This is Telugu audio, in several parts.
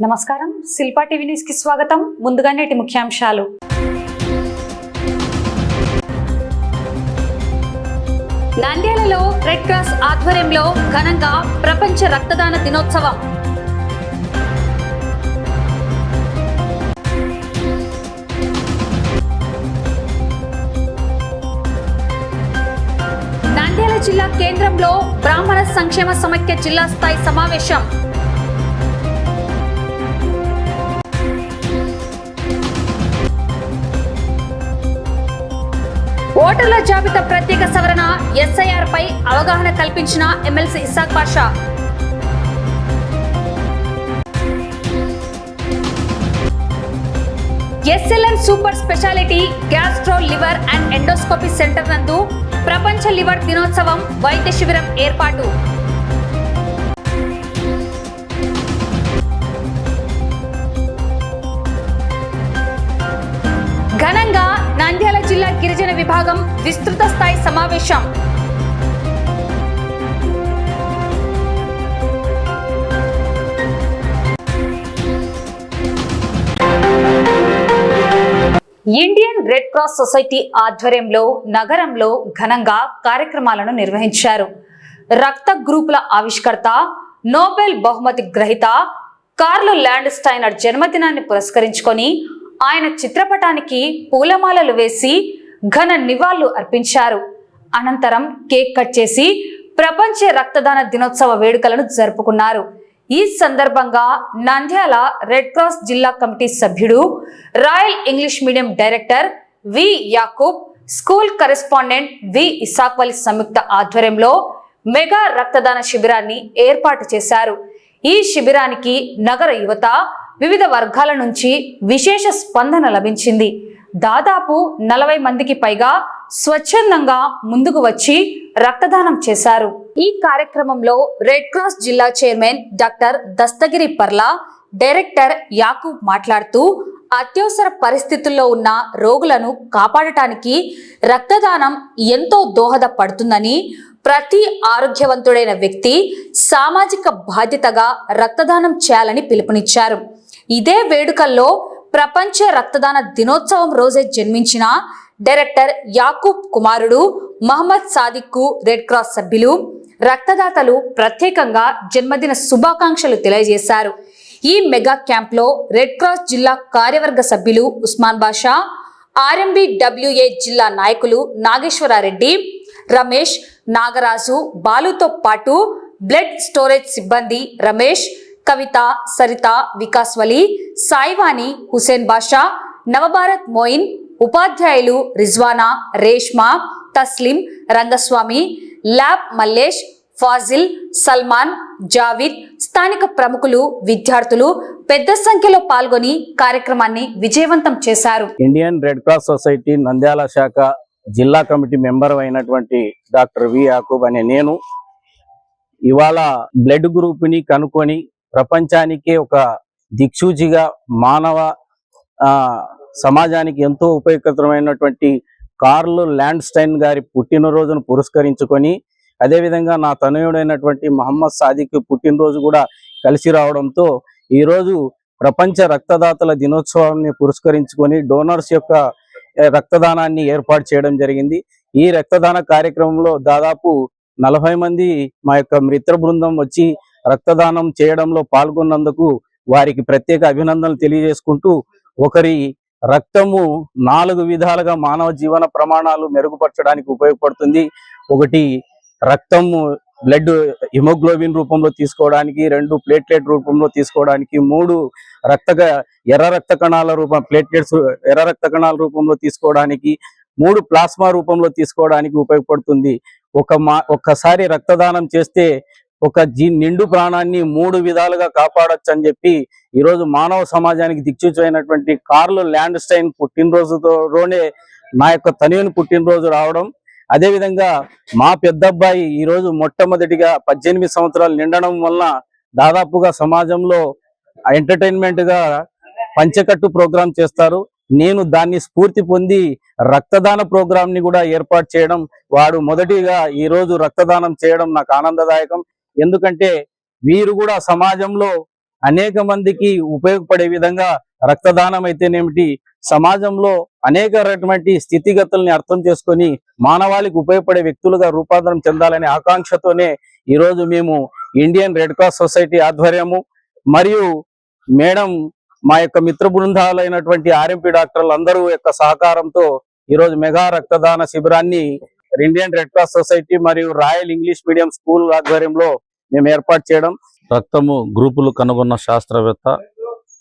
నమస్కారం, శిల్పా టీవీ న్యూస్ కి స్వాగతం. ముందుగా నేటి ముఖ్యాంశాలు. నంద్యాలలో రెడ్ క్రాస్ ఆధ్వర్యంలో ఘనంగా ప్రపంచ రక్తదాన దినోత్సవం. నంద్యాల జిల్లా కేంద్రంలో బ్రాహ్మణ సంక్షేమ సమైక్య జిల్లా స్థాయి సమావేశం. ఓటర్ల జాబితా ప్రత్యేక సవరణ ఎస్ఐఆర్ పై అవగాహన కల్పించిన MLC Isaac Pasha. SLN super speciality gastro liver and endoscopy centre నందు ప్రపంచ లివర్ దినోత్సవం వైద్య శిబిరం ఏర్పాటు. ఘనంగా నంద్యాల జిల్లా గిరిజన విభాగం విస్తృత స్థాయి సమావేశం. ఇండియన్ రెడ్ క్రాస్ సొసైటీ ఆధ్వర్యంలో నగరంలో ఘనంగా కార్యక్రమాలను నిర్వహించారు. రక్త గ్రూపుల ఆవిష్కర్త, నోబెల్ బహుమతి గ్రహీత కార్ల్ ల్యాండ్ స్టైనర్ జన్మదినాన్ని పురస్కరించుకొని ఆయన చిత్రపటానికి పూలమాలలు వేసి ఘన నివాళులు అర్పించారు. అనంతరం కేక్ కట్ చేసి ప్రపంచ రక్తదాన దినోత్సవ వేడుకలను జరుపుకున్నారు. ఈ సందర్భంగా నంద్యాల రెడ్ క్రాస్ జిల్లా కమిటీ సభ్యుడు, రాయల్ ఇంగ్లీష్ మీడియం డైరెక్టర్ వి యాకూబ్, స్కూల్ కరెస్పాండెంట్ వి ఇసాక్ వలి సంయుక్త ఆధ్వర్యంలో మెగా రక్తదాన శిబిరాన్ని ఏర్పాటు చేశారు. ఈ శిబిరానికి నగర యువత, వివిధ వర్గాల నుంచి విశేష స్పందన లభించింది. దాదాపు 40 మందికి పైగా స్వచ్ఛందంగా ముందుకు వచ్చి రక్తదానం చేశారు. ఈ కార్యక్రమంలో రెడ్ క్రాస్ జిల్లా చైర్మన్ డాక్టర్ దస్తగిరి పర్లా, డైరెక్టర్ యాకూబ్ మాట్లాడుతూ అత్యవసర పరిస్థితుల్లో ఉన్న రోగులను కాపాడటానికి రక్తదానం ఎంతో దోహదపడుతుందని, ప్రతి ఆరోగ్యవంతుడైన వ్యక్తి సామాజిక బాధ్యతగా రక్తదానం చేయాలని పిలుపునిచ్చారు. ఇదే వేడుకల్లో ప్రపంచ రక్తదాన దినోత్సవం రోజే జన్మించిన డైరెక్టర్ యాకూబ్ కుమారుడు మహమ్మద్ సాదిక్ కు రెడ్ క్రాస్ సభ్యులు, రక్తదాతలు ప్రత్యేకంగా జన్మదిన శుభాకాంక్షలు తెలియజేశారు. ఈ మెగా క్యాంప్ లో రెడ్ క్రాస్ జిల్లా కార్యవర్గ సభ్యులు ఉస్మాన్ బాషా, RMBWA జిల్లా నాయకులు నాగేశ్వరారెడ్డి, రమేష్, నాగరాజు, బాలుతో పాటు బ్లడ్ స్టోరేజ్ సిబ్బంది రమేష్, కవిత, సరిత, వికాస్ వలి, సాయివాణి, హుసేన్ బాషా, నవభారత్ మోయిన్, ఉపాధ్యాయులు రిజ్వానా, రేష్మా, తస్లిం, రంగస్వామి, ల్యాబ్ మల్లేష్, ఫాజిల్, సల్మాన్, జావిద్, స్థానిక ప్రముఖులు, విద్యార్థులు పెద్ద సంఖ్యలో పాల్గొని కార్యక్రమాన్ని విజయవంతం చేశారు. Indian red cross society Nandyal శాఖ జిల్లా కమిటీ మెంబర్ అయినటువంటి డాక్టర్ వి యాకూబ్ అనే నేను ఇవాళ బ్లడ్ గ్రూప్ ని కనుక్కొని ప్రపంచానికే ఒక దిక్సూచిగా మానవ సమాజానికి ఎంతో ఉపయోగకరమైనటువంటి కార్ల్ ల్యాండ్ స్టైన్ గారి పుట్టినరోజును పురస్కరించుకొని, అదేవిధంగా నా తనయుడైనటువంటి మహమ్మద్ సాదిక్ పుట్టినరోజు కూడా కలిసి రావడంతో ఈరోజు ప్రపంచ రక్తదాతల దినోత్సవాన్ని పురస్కరించుకొని డోనర్స్ యొక్క రక్తదానాన్ని ఏర్పాటు చేయడం జరిగింది. ఈ రక్తదాన కార్యక్రమంలో దాదాపు 40 మంది మా యొక్క మిత్ర బృందం వచ్చి రక్తదానం చేయడంలో పాల్గొన్నందుకు వారికి ప్రత్యేక అభినందనలు తెలియజేసుకుంటూ, ఒకరి రక్తము 4 విధాలుగా మానవ జీవన ప్రమాణాలు మెరుగుపరచడానికి ఉపయోగపడుతుంది. ఒకటి, రక్తము బ్లడ్ హిమోగ్లోబిన్ రూపంలో తీసుకోవడానికి, 2 ప్లేట్లెట్ రూపంలో తీసుకోవడానికి, 3 ఎర్ర రక్త కణాల ప్లేట్లెట్స్ ఎర్ర రక్త కణాల రూపంలో తీసుకోవడానికి, 3 ప్లాస్మా రూపంలో తీసుకోవడానికి ఉపయోగపడుతుంది. ఒక్కసారి రక్తదానం చేస్తే ఒక నిండు ప్రాణాన్ని 3 విధాలుగా కాపాడొచ్చు అని చెప్పి ఈరోజు మానవ సమాజానికి దిక్సూచైనటువంటి కార్ల్ ల్యాండ్ స్టైన్ పుట్టినరోజుతోనే నా యొక్క తనయుని పుట్టినరోజు రావడం, అదేవిధంగా మా పెద్దబ్బాయి ఈరోజు మొట్టమొదటిగా 18 సంవత్సరాలు నిండడం వల్ల దాదాపుగా సమాజంలో ఎంటర్టైన్మెంట్ గా పంచకట్టు ప్రోగ్రాం చేస్తారు. నేను దాన్ని స్ఫూర్తి పొంది రక్తదాన ప్రోగ్రామ్ ని కూడా ఏర్పాటు చేయడం, వాడు మొదటిగా ఈ రోజు రక్తదానం చేయడం నాకు ఆనందదాయకం. ఎందుకంటే వీరు కూడా సమాజంలో అనేక మందికి ఉపయోగపడే విధంగా రక్తదానం అయితేనేమిటి, సమాజంలో అనేక రకమైన స్థితిగతుల్ని అర్థం చేసుకొని మానవాళికి ఉపయోగపడే వ్యక్తులుగా రూపాంతరం చెందాలనే ఆకాంక్షతోనే ఈరోజు మేము ఇండియన్ రెడ్ క్రాస్ సొసైటీ ఆధ్వర్యము మరియు మేడం మా యొక్క మిత్ర బృందాలైనటువంటి ఆర్ఎంపీ డాక్టర్లు అందరూ యొక్క సహకారంతో ఈరోజు మెగా రక్తదాన శిబిరాన్ని ఇండియన్ రెడ్ క్రాస్ సొసైటీ మరియు రాయల్ ఇంగ్లీష్ మీడియం స్కూల్ ఆధ్వర్యంలో మేము ఏర్పాటు చేయడం. రక్తము గ్రూపులు కనుగొన్న శాస్త్రవేత్త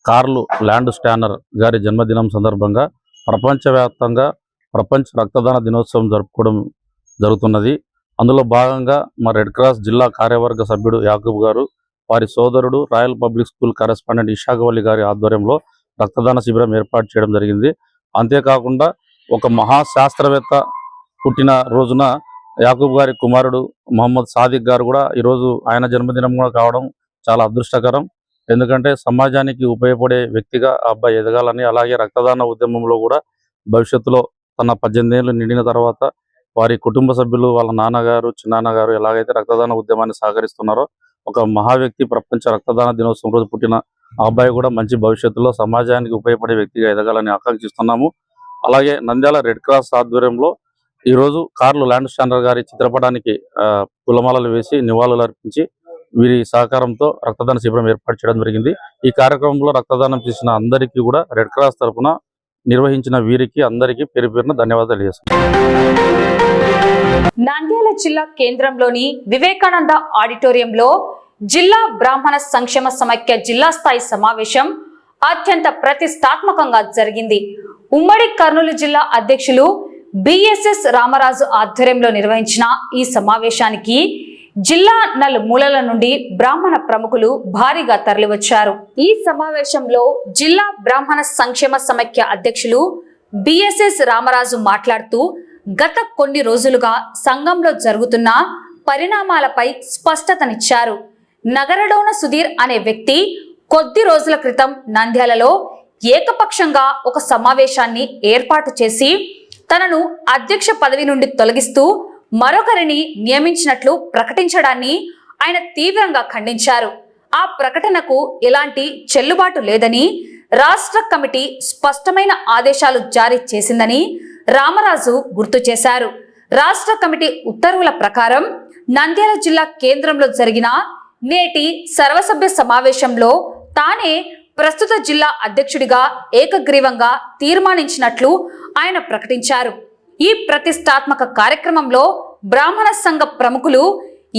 కార్ల్ ల్యాండ్ స్టానర్ గారి జన్మదినం సందర్భంగా ప్రపంచవ్యాప్తంగా ప్రపంచ రక్తదాన దినోత్సవం జరుపుకోవడం జరుగుతున్నది. అందులో భాగంగా మా రెడ్ క్రాస్ జిల్లా కార్యవర్గ సభ్యుడు యాకూబ్ గారు, వారి సోదరుడు రాయల్ పబ్లిక్ స్కూల్ కరెస్పాండెంట్ ఇషాగవల్లి గారి ఆధ్వర్యంలో రక్తదాన శిబిరం ఏర్పాటు చేయడం జరిగింది. అంతేకాకుండా ఒక మహాశాస్త్రవేత్త పుట్టిన రోజున యాకూబ్ గారి కుమారుడు మొహమ్మద్ సాదిక్ గారు కూడా ఈరోజు ఆయన జన్మదినం కూడా కావడం చాలా అదృష్టకరం. ఎందుకంటే సమాజానికి ఉపయోగపడే వ్యక్తిగా ఆ అబ్బాయి ఎదగాలని, అలాగే రక్తదాన ఉద్యమంలో కూడా భవిష్యత్తులో తన 18 ఏళ్ళు నిండిన తర్వాత వారి కుటుంబ సభ్యులు, వాళ్ళ నాన్నగారు, చిన్నాన్నగారు ఎలాగైతే రక్తదాన ఉద్యమాన్ని సహకరిస్తున్నారో, ఒక మహా వ్యక్తి ప్రపంచ రక్తదాన దినోత్సవం రోజు పుట్టిన ఆ అబ్బాయి కూడా మంచి భవిష్యత్తులో సమాజానికి ఉపయోగపడే వ్యక్తిగా ఎదగాలని ఆకాంక్షిస్తున్నాము. అలాగే నంద్యాల రెడ్ క్రాస్ ఆధ్వర్యంలో ఈరోజు కార్ల్ ల్యాండ్ స్టానర్ గారి చిత్రపటానికి పూలమాలలు వేసి నివాళులు అర్పించి వీరి సహకారంతో రక్తదాన శిబిరం ఏర్పాటు చేయడం జరిగింది. ఈ కార్యక్రమంలో రక్తదానం చేసిన అందరికీ కూడా రెడ్ క్రాస్ తరఫున నిర్వహించిన వీరికి అందరికీ పేరు పేరున ధన్యవాదాలు తెలియజేస్తున్నాను. నంద్యాల జిల్లా కేంద్రంలోని వివేకానంద ఆడిటోరియంలో జిల్లా బ్రాహ్మణ సంక్షేమ సమైక్య జిల్లా స్థాయి సమావేశం అత్యంత ప్రతిష్టాత్మకంగా జరిగింది. ఉమ్మడి కర్నూలు జిల్లా అధ్యక్షులు బిఎస్ఎస్ రామరాజు ఆధ్వర్యంలో నిర్వహించిన ఈ సమావేశానికి జిల్లా నలుమూలల నుండి బ్రాహ్మణ ప్రముఖులు భారీగా తరలివచ్చారు. ఈ సమావేశంలో జిల్లా బ్రాహ్మణ సంక్షేమ సమైక్య అధ్యక్షులు బిఎస్ఎస్ రామరాజు మాట్లాడుతూ గత కొన్ని రోజులుగా సంఘంలో జరుగుతున్న పరిణామాలపై స్పష్టతనిచ్చారు. నగరడోన సుధీర్ అనే వ్యక్తి కొద్ది రోజుల క్రితం నంద్యాలలో ఏకపక్షంగా ఒక సమావేశాన్ని ఏర్పాటు చేసి తనను అధ్యక్ష పదవి నుండి తొలగిస్తూ మరొకరిని నియమించినట్లు ప్రకటించడాన్ని ఆయన తీవ్రంగా ఖండించారు. ఆ ప్రకటనకు ఎలాంటి చెల్లుబాటు లేదని, రాష్ట్ర కమిటీ స్పష్టమైన ఆదేశాలు జారీ చేసిందని రామరాజు గుర్తు చేశారు. రాష్ట్ర కమిటీ ఉత్తర్వుల ప్రకారం నంద్యాల జిల్లా కేంద్రంలో జరిగిన నేటి సర్వసభ్య సమావేశంలో తానే ప్రస్తుత జిల్లా అధ్యక్షుడిగా ఏకగ్రీవంగా తీర్మానించినట్లు ఆయన ప్రకటించారు. ఈ ప్రతిష్టాత్మక కార్యక్రమంలో బ్రాహ్మణ సంఘ ప్రముఖులు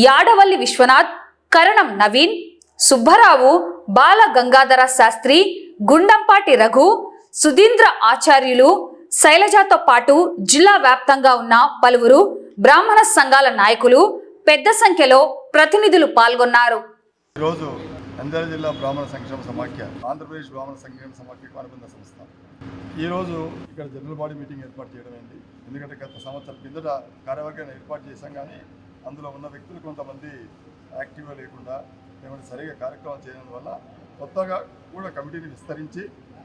యాడవల్లి విశ్వనాథ్, కరణం నవీన్, సుబ్బరావు, బాల గంగాధర శాస్త్రి, గుండంపాటి రఘు, సుధీంద్ర ఆచార్యులు, శైలజతో పాటు జిల్లా వ్యాప్తంగా ఉన్న పలువురు బ్రాహ్మణ సంఘాల నాయకులు పెద్ద సంఖ్యలో ప్రతినిధులు పాల్గొన్నారు. ఈరోజు నంద్యాల జిల్లా బ్రాహ్మణ సంక్షేమ సమాఖ్య, ఆంధ్రప్రదేశ్ బ్రాహ్మణ సంక్షేమ సమాఖ్యకు అనుబంధ సంస్థ ఈరోజు ఇక్కడ జనరల్ బాడీ మీటింగ్ ఏర్పాటు చేయడం అయింది. ఎందుకంటే గత సంవత్సరం కిందట కార్యవర్గాన్ని ఏర్పాటు చేశాం, కానీ అందులో ఉన్న వ్యక్తులు కొంతమంది యాక్టివ్గా లేకుండా లేకుంటే సరిగా కార్యక్రమం చేయడం వల్ల కొత్తగా కూడా కమిటీని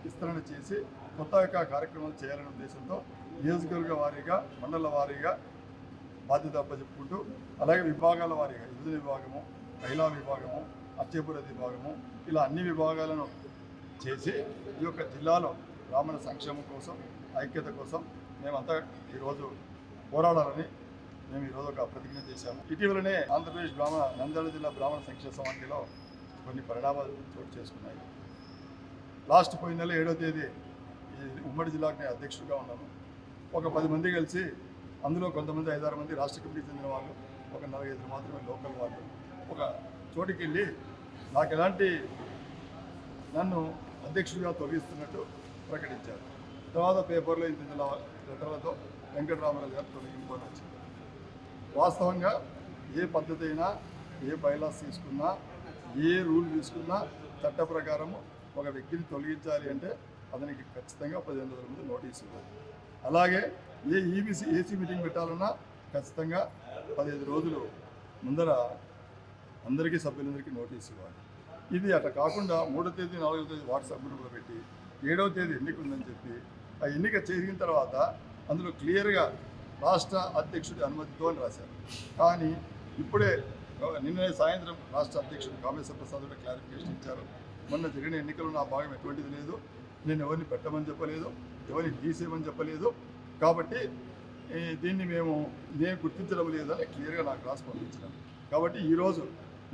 విస్తరణ చేసి కొత్తగా కార్యక్రమాలు చేయాలనే ఉద్దేశంతో నియోజకవర్గ వారీగా, మండల వారీగా బాధ్యత అప్పచెప్పుకుంటూ, అలాగే విభాగాల వారీగా యువజన విభాగము, మహిళా విభాగము, అత్యపుర విభాగము, ఇలా అన్ని విభాగాలను చేసి ఈ యొక్క జిల్లాలో బ్రాహ్మణ సంక్షేమం కోసం, ఐక్యత కోసం మేమంతా ఈరోజు పోరాడాలని మేము ఈరోజు ఒక ప్రతిజ్ఞ చేశాము. ఇటీవలనే ఆంధ్రప్రదేశ్ నంద్యాల జిల్లా బ్రాహ్మణ సంక్షేమ సమాఖ్యలో కొన్ని పరిణామాలు చోటు చేసుకున్నాయి. లాస్ట్ పోయిన నెల 7వ తేదీ ఈ ఉమ్మడి జిల్లాకు నేను అధ్యక్షుడిగా ఉన్నాను. ఒక 10 మంది కలిసి, అందులో కొంతమంది 5-6 మంది రాష్ట్ర కమిటీకి చెందిన వాళ్ళు, ఒక 4-5 మాత్రమే లోకల్ వాళ్ళు ఒక చోటికి వెళ్ళి నన్ను అధ్యక్షుడిగా తొలగిస్తున్నట్టు ప్రకటించారు. తర్వాత పేపర్లో ఇంత లెటర్లతో వెంకటరామరాజు గారు తొలగింపుని వచ్చింది. వాస్తవంగా ఏ పద్ధతి అయినా, ఏ బైలాస్ తీసుకున్నా, ఏ రూల్ తీసుకున్నా చట్ట ప్రకారము ఒక వ్యక్తిని తొలగించాలి అంటే అతనికి ఖచ్చితంగా 15 రోజుల ముందు నోటీసు ఇవ్వాలి. అలాగే ఏసీ మీటింగ్ పెట్టాలన్నా ఖచ్చితంగా 15 రోజులు ముందర అందరికీ సభ్యులందరికీ నోటీసు ఇవ్వాలి. ఇది అట్లా కాకుండా 3వ తేదీ 4వ తేదీ వాట్సాప్ గ్రూప్లో పెట్టి 7వ తేదీ ఎన్నిక ఉందని చెప్పి ఆ ఎన్నిక చేసిన తర్వాత అందులో క్లియర్గా రాష్ట్ర అధ్యక్షుడి అనుమతితో అని రాశారు. కానీ ఇప్పుడే నిన్న సాయంత్రం రాష్ట్ర అధ్యక్షుడు కామేశ్వర ప్రసాద్ క్లారిఫికేషన్ ఇచ్చారు. మొన్న జరిగిన ఎన్నికల్లో నా భాగం ఎటువంటిది లేదు. నేను ఎవరిని పెట్టమని చెప్పలేదు, ఎవరిని తీసేయమని చెప్పలేదు. కాబట్టి దీన్ని నేను గుర్తించడం లేదని క్లియర్గా నాకు రాసి పంపించడం. కాబట్టి ఈరోజు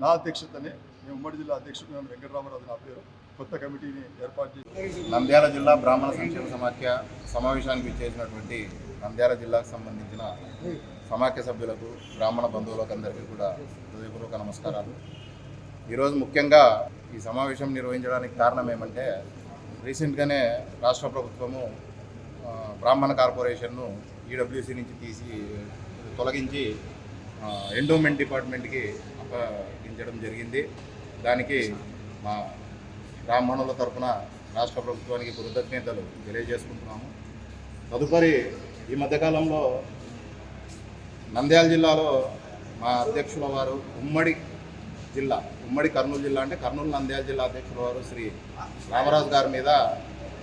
నా అధ్యక్షతనే మేము ఉమ్మడి జిల్లా అధ్యక్షుడు వెంకటరామరాజు నా పేరు కొత్త కమిటీని ఏర్పాటు చేసి నంద్యాల జిల్లా బ్రాహ్మణ సంక్షేమ సమాఖ్య సమావేశానికి విచ్చేసినటువంటి నంద్యాల జిల్లాకు సంబంధించిన సమాఖ్య సభ్యులకు, బ్రాహ్మణ బంధువులకు అందరికీ కూడా హృదయపూర్వక నమస్కారాలు. ఈరోజు ముఖ్యంగా ఈ సమావేశం నిర్వహించడానికి కారణం ఏమంటే, రీసెంట్గానే రాష్ట్ర ప్రభుత్వము బ్రాహ్మణ కార్పొరేషన్ను ఈడబ్ల్యూసీ నుంచి తొలగించి ఎండోమెంట్ డిపార్ట్మెంట్కి అప్పగించడం జరిగింది. దానికి మా బ్రాహ్మణుల తరఫున రాష్ట్ర ప్రభుత్వానికి కృతజ్ఞతలు తెలియజేసుకుంటున్నాము. తదుపరి ఈ మధ్యకాలంలో నంద్యాల జిల్లాలో మా అధ్యక్షుల వారు ఉమ్మడి కర్నూలు జిల్లా అంటే కర్నూలు నంద్యాల జిల్లా అధ్యక్షుల వారు శ్రీ రామరాజు గారి మీద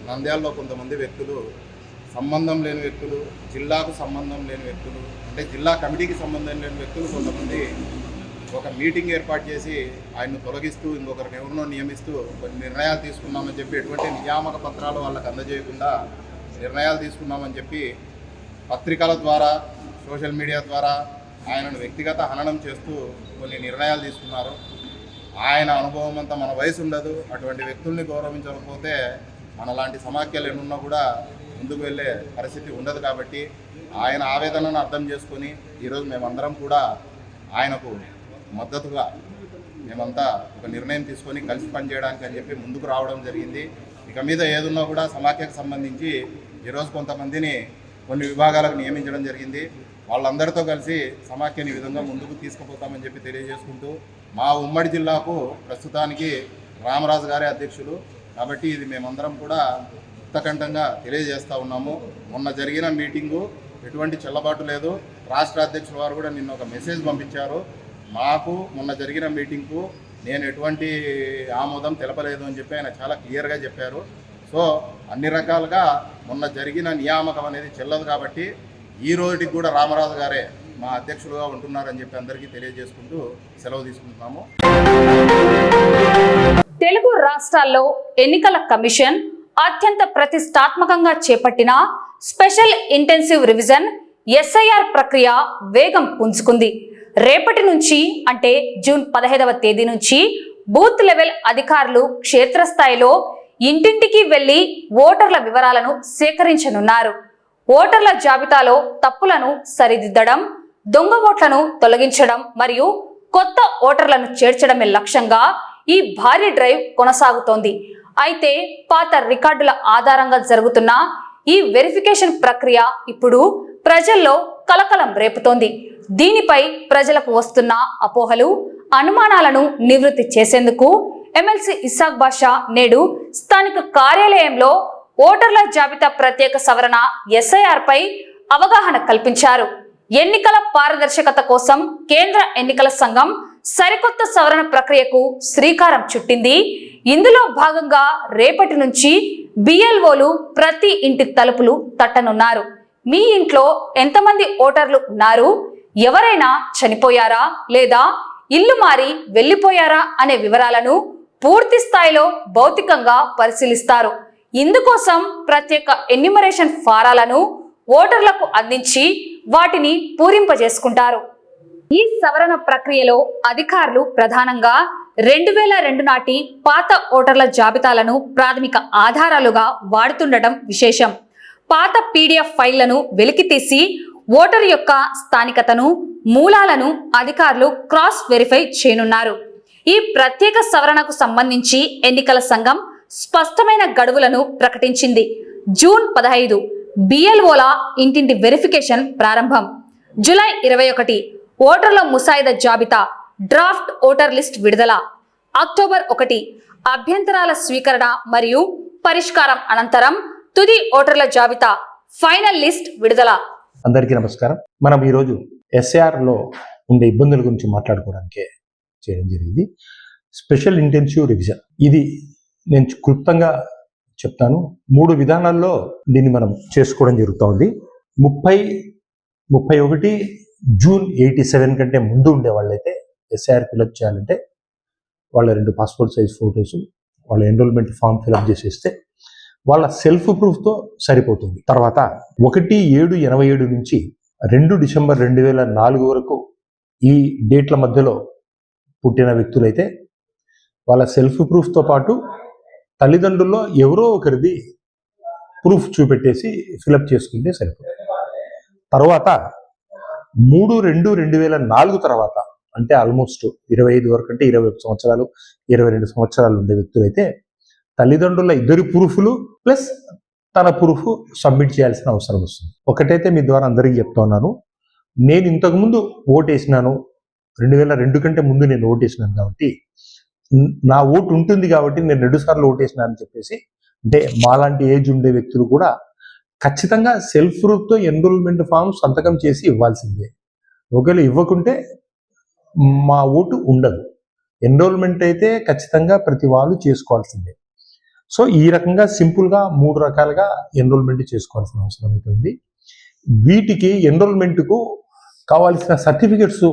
నంద్యాలలో కొంతమంది వ్యక్తులు, సంబంధం లేని వ్యక్తులు, జిల్లాకు సంబంధం లేని వ్యక్తులు, అంటే జిల్లా కమిటీకి సంబంధం లేని వ్యక్తులు కొంతమంది ఒక మీటింగ్ ఏర్పాటు చేసి ఆయన్ను తొలగిస్తూ ఇంకొకరిని ఎవరినో నియమిస్తూ కొన్ని నిర్ణయాలు తీసుకున్నామని చెప్పి, ఎటువంటి నియామక పత్రాలు వాళ్ళకు అందజేయకుండా నిర్ణయాలు తీసుకున్నామని చెప్పి పత్రికల ద్వారా, సోషల్ మీడియా ద్వారా ఆయనను వ్యక్తిగత హననం చేస్తూ కొన్ని నిర్ణయాలు తీసుకున్నారు. ఆయన అనుభవం అంతా మన వయసు ఉండదు. అటువంటి వ్యక్తుల్ని గౌరవించకపోతే మనలాంటి సమాఖ్యలు ఎన్నున్నా కూడా ముందుకు వెళ్ళే పరిస్థితి ఉండదు. కాబట్టి ఆయన ఆవేదనను అర్థం చేసుకొని ఈరోజు మేమందరం కూడా ఆయనకు మద్దతుగా మేమంతా ఒక నిర్ణయం తీసుకొని కలిసి పనిచేయడానికి అని చెప్పి ముందుకు రావడం జరిగింది. ఇక మీద ఏదున్నా కూడా సమాఖ్యకు సంబంధించి ఈరోజు కొంతమందిని కొన్ని విభాగాలకు నియమించడం జరిగింది. వాళ్ళందరితో కలిసి సమాఖ్యని ఈ విధంగా ముందుకు తీసుకుపోతామని చెప్పి తెలియజేసుకుంటూ, మా ఉమ్మడి జిల్లాకు ప్రస్తుతానికి రామరాజు గారే అధ్యక్షులు. కాబట్టి ఇది మేమందరం కూడా ఉత్తకంఠంగా తెలియజేస్తూ ఉన్నాము. మొన్న జరిగిన మీటింగు ఎటువంటి చెల్లబాటు లేదు. రాష్ట్ర అధ్యక్షుల వారు కూడా నిన్న ఒక మెసేజ్ పంపించారు. మాకు మొన్న జరిగిన మీటింగ్కు నేను ఎటువంటి ఆమోదం తెలపలేదు అని చెప్పి ఆయన చాలా క్లియర్గా చెప్పారు. సో అన్ని రకాలుగా మొన్న జరిగిన నియామకం అనేది చెల్లదు. కాబట్టి ఈ రోజుకి కూడా రామరాజు గారే మా అధ్యక్షులుగా ఉంటున్నారని చెప్పి అందరికీ తెలియజేసుకుంటూ సెలవు తీసుకుంటున్నాము. తెలుగు రాష్ట్రాల్లో ఎన్నికల కమిషన్ అత్యంత ప్రతిష్టాత్మకంగా చేపట్టిన స్పెషల్ ఇంటెన్సివ్ రివిజన్ SIR ప్రక్రియ వేగం పుంజుకుంది. రేపటి నుంచి అంటే జూన్ 15వ తేదీ నుంచి బూత్ లెవెల్ అధికారులు క్షేత్రస్థాయిలో ఇంటింటికి వెళ్లి ఓటర్ల వివరాలను సేకరించనున్నారు. ఓటర్ల జాబితాలో తప్పులను సరిదిద్దడం, దొంగ ఓట్లను తొలగించడం మరియు కొత్త ఓటర్లను చేర్చడమే లక్ష్యంగా ఈ భారీ డ్రైవ్ కొనసాగుతోంది. అయితే పాత రికార్డుల ఆధారంగా జరుగుతున్న ఈ వెరిఫికేషన్ ప్రక్రియ ఇప్పుడు ప్రజల్లో కలకలం రేపుతోంది. దీనిపై ప్రజలకు వస్తున్న అపోహలు, అనుమానాలను నివృత్తి చేసేందుకు ఎమ్మెల్సీ ఇస్సాక్ బాషా నేడు స్థానిక కార్యాలయంలో ఓటర్ల జాబితా ప్రత్యేక సవరణ SIR పై అవగాహన కల్పించారు. ఎన్నికల పారదర్శకత కోసం కేంద్ర ఎన్నికల సంఘం సరికొత్త సవరణ ప్రక్రియకు శ్రీకారం చుట్టింది. ఇందులో భాగంగా రేపటి నుంచి BLOలు ప్రతి ఇంటి తలుపులు తట్టనున్నారు. మీ ఇంట్లో ఎంతమంది ఓటర్లు ఉన్నారు, ఎవరైనా చనిపోయారా లేదా ఇల్లు మారి వెళ్లిపోయారా అనే వివరాలను పూర్తి స్థాయిలో భౌతికంగా పరిశీలిస్తారు. ఇందుకోసం ప్రత్యేక ఎన్యూమరేషన్ ఫారాలను ఓటర్లకు అందించి వాటిని పూరింపజేసుకుంటారు. ఈ సవరణ ప్రక్రియలో అధికారులు ప్రధానంగా 2002 నాటి పాత ఓటర్ల జాబితాలను ప్రాథమిక ఆధారాలుగా వాడుతుండటం విశేషం. పాత PDF ఫైళ్లను వెలికితీసి ఓటర్ యొక్క స్థానికతను, మూలాలను అధికారులు క్రాస్ వెరిఫై చేయనున్నారు. ఈ ప్రత్యేక సవరణకు సంబంధించి ఎన్నికల సంఘం స్పష్టమైన గడువులను ప్రకటించింది. జూన్ 15 BLOల ఇంటింటి వెరిఫికేషన్ ప్రారంభం. జూలై 21 ఓటర్ల ముసాయిదా జాబితా డ్రాఫ్ట్ ఓటర్ లిస్ట్ విడుదల. అక్టోబర్ 1 అభ్యంతరాల స్వీకరణ మరియు పరిష్కారం అనంతరం తుది ఓటర్ల జాబితా ఫైనల్ లిస్ట్ విడుదల. అందరికీ నమస్కారం. మనం ఈరోజు SIRలో ఉండే ఇబ్బందుల గురించి మాట్లాడుకోవడానికే చేయడం జరిగింది. స్పెషల్ ఇంటెన్సివ్ రివిజన్ ఇది నేను క్లుప్తంగా చెప్తాను. 3 విధానాల్లో దీన్ని మనం చేసుకోవడం జరుగుతోంది. 31 జూన్ 87 కంటే ముందు ఉండే వాళ్ళైతే SIR ఫిలప్ చేయాలంటే వాళ్ళ 2 పాస్పోర్ట్ సైజ్ ఫోటోస్, వాళ్ళ ఎన్రోల్మెంట్ ఫామ్ ఫిలప్ చేసేస్తే వాళ్ళ సెల్ఫ్ ప్రూఫ్తో సరిపోతుంది. తర్వాత 1/7/87 నుంచి 2 డిసెంబర్ 2004 వరకు ఈ డేట్ల మధ్యలో పుట్టిన వ్యక్తులైతే వాళ్ళ సెల్ఫ్ ప్రూఫ్తో పాటు తల్లిదండ్రుల్లో ఎవరో ఒకరిది ప్రూఫ్ చూపెట్టేసి ఫిలప్ చేసుకుంటే సరిపోతుంది. తర్వాత 3/2/2004 తర్వాత అంటే ఆల్మోస్ట్ 25 వరకు, అంటే 21 సంవత్సరాలు 22 సంవత్సరాలు ఉండే వ్యక్తులైతే తల్లిదండ్రుల ఇద్దరి ప్రూఫ్లు ప్లస్ తన ప్రూఫ్ సబ్మిట్ చేయాల్సిన అవసరం వస్తుంది. ఒకటైతే మీ ద్వారా అందరికీ చెప్తా ఉన్నాను, నేను ఇంతకుముందు ఓటేసినాను, 2002 కంటే ముందు నేను ఓటేసినాను కాబట్టి నా ఓటు ఉంటుంది కాబట్టి నేను 2 సార్లు ఓటేసినా అని చెప్పేసి, అంటే మాలాంటి ఏజ్ ఉండే వ్యక్తులు కూడా ఖచ్చితంగా సెల్ఫ్ ప్రూఫ్తో ఎన్రోల్మెంట్ ఫామ్ సంతకం చేసి ఇవ్వాల్సిందే. ఒకవేళ ఇవ్వకుంటే మా ఓటు ఉండదు. ఎన్రోల్మెంట్ అయితే ఖచ్చితంగా ప్రతి వాళ్ళు చేసుకోవాల్సిందే. సో ఈ రకంగా సింపుల్గా 3 రకాలుగా ఎన్రోల్మెంట్ చేసుకోవాల్సిన అవసరం అయితే ఉంది. వీటికి ఎన్రోల్మెంట్కు కావాల్సిన సర్టిఫికెట్స్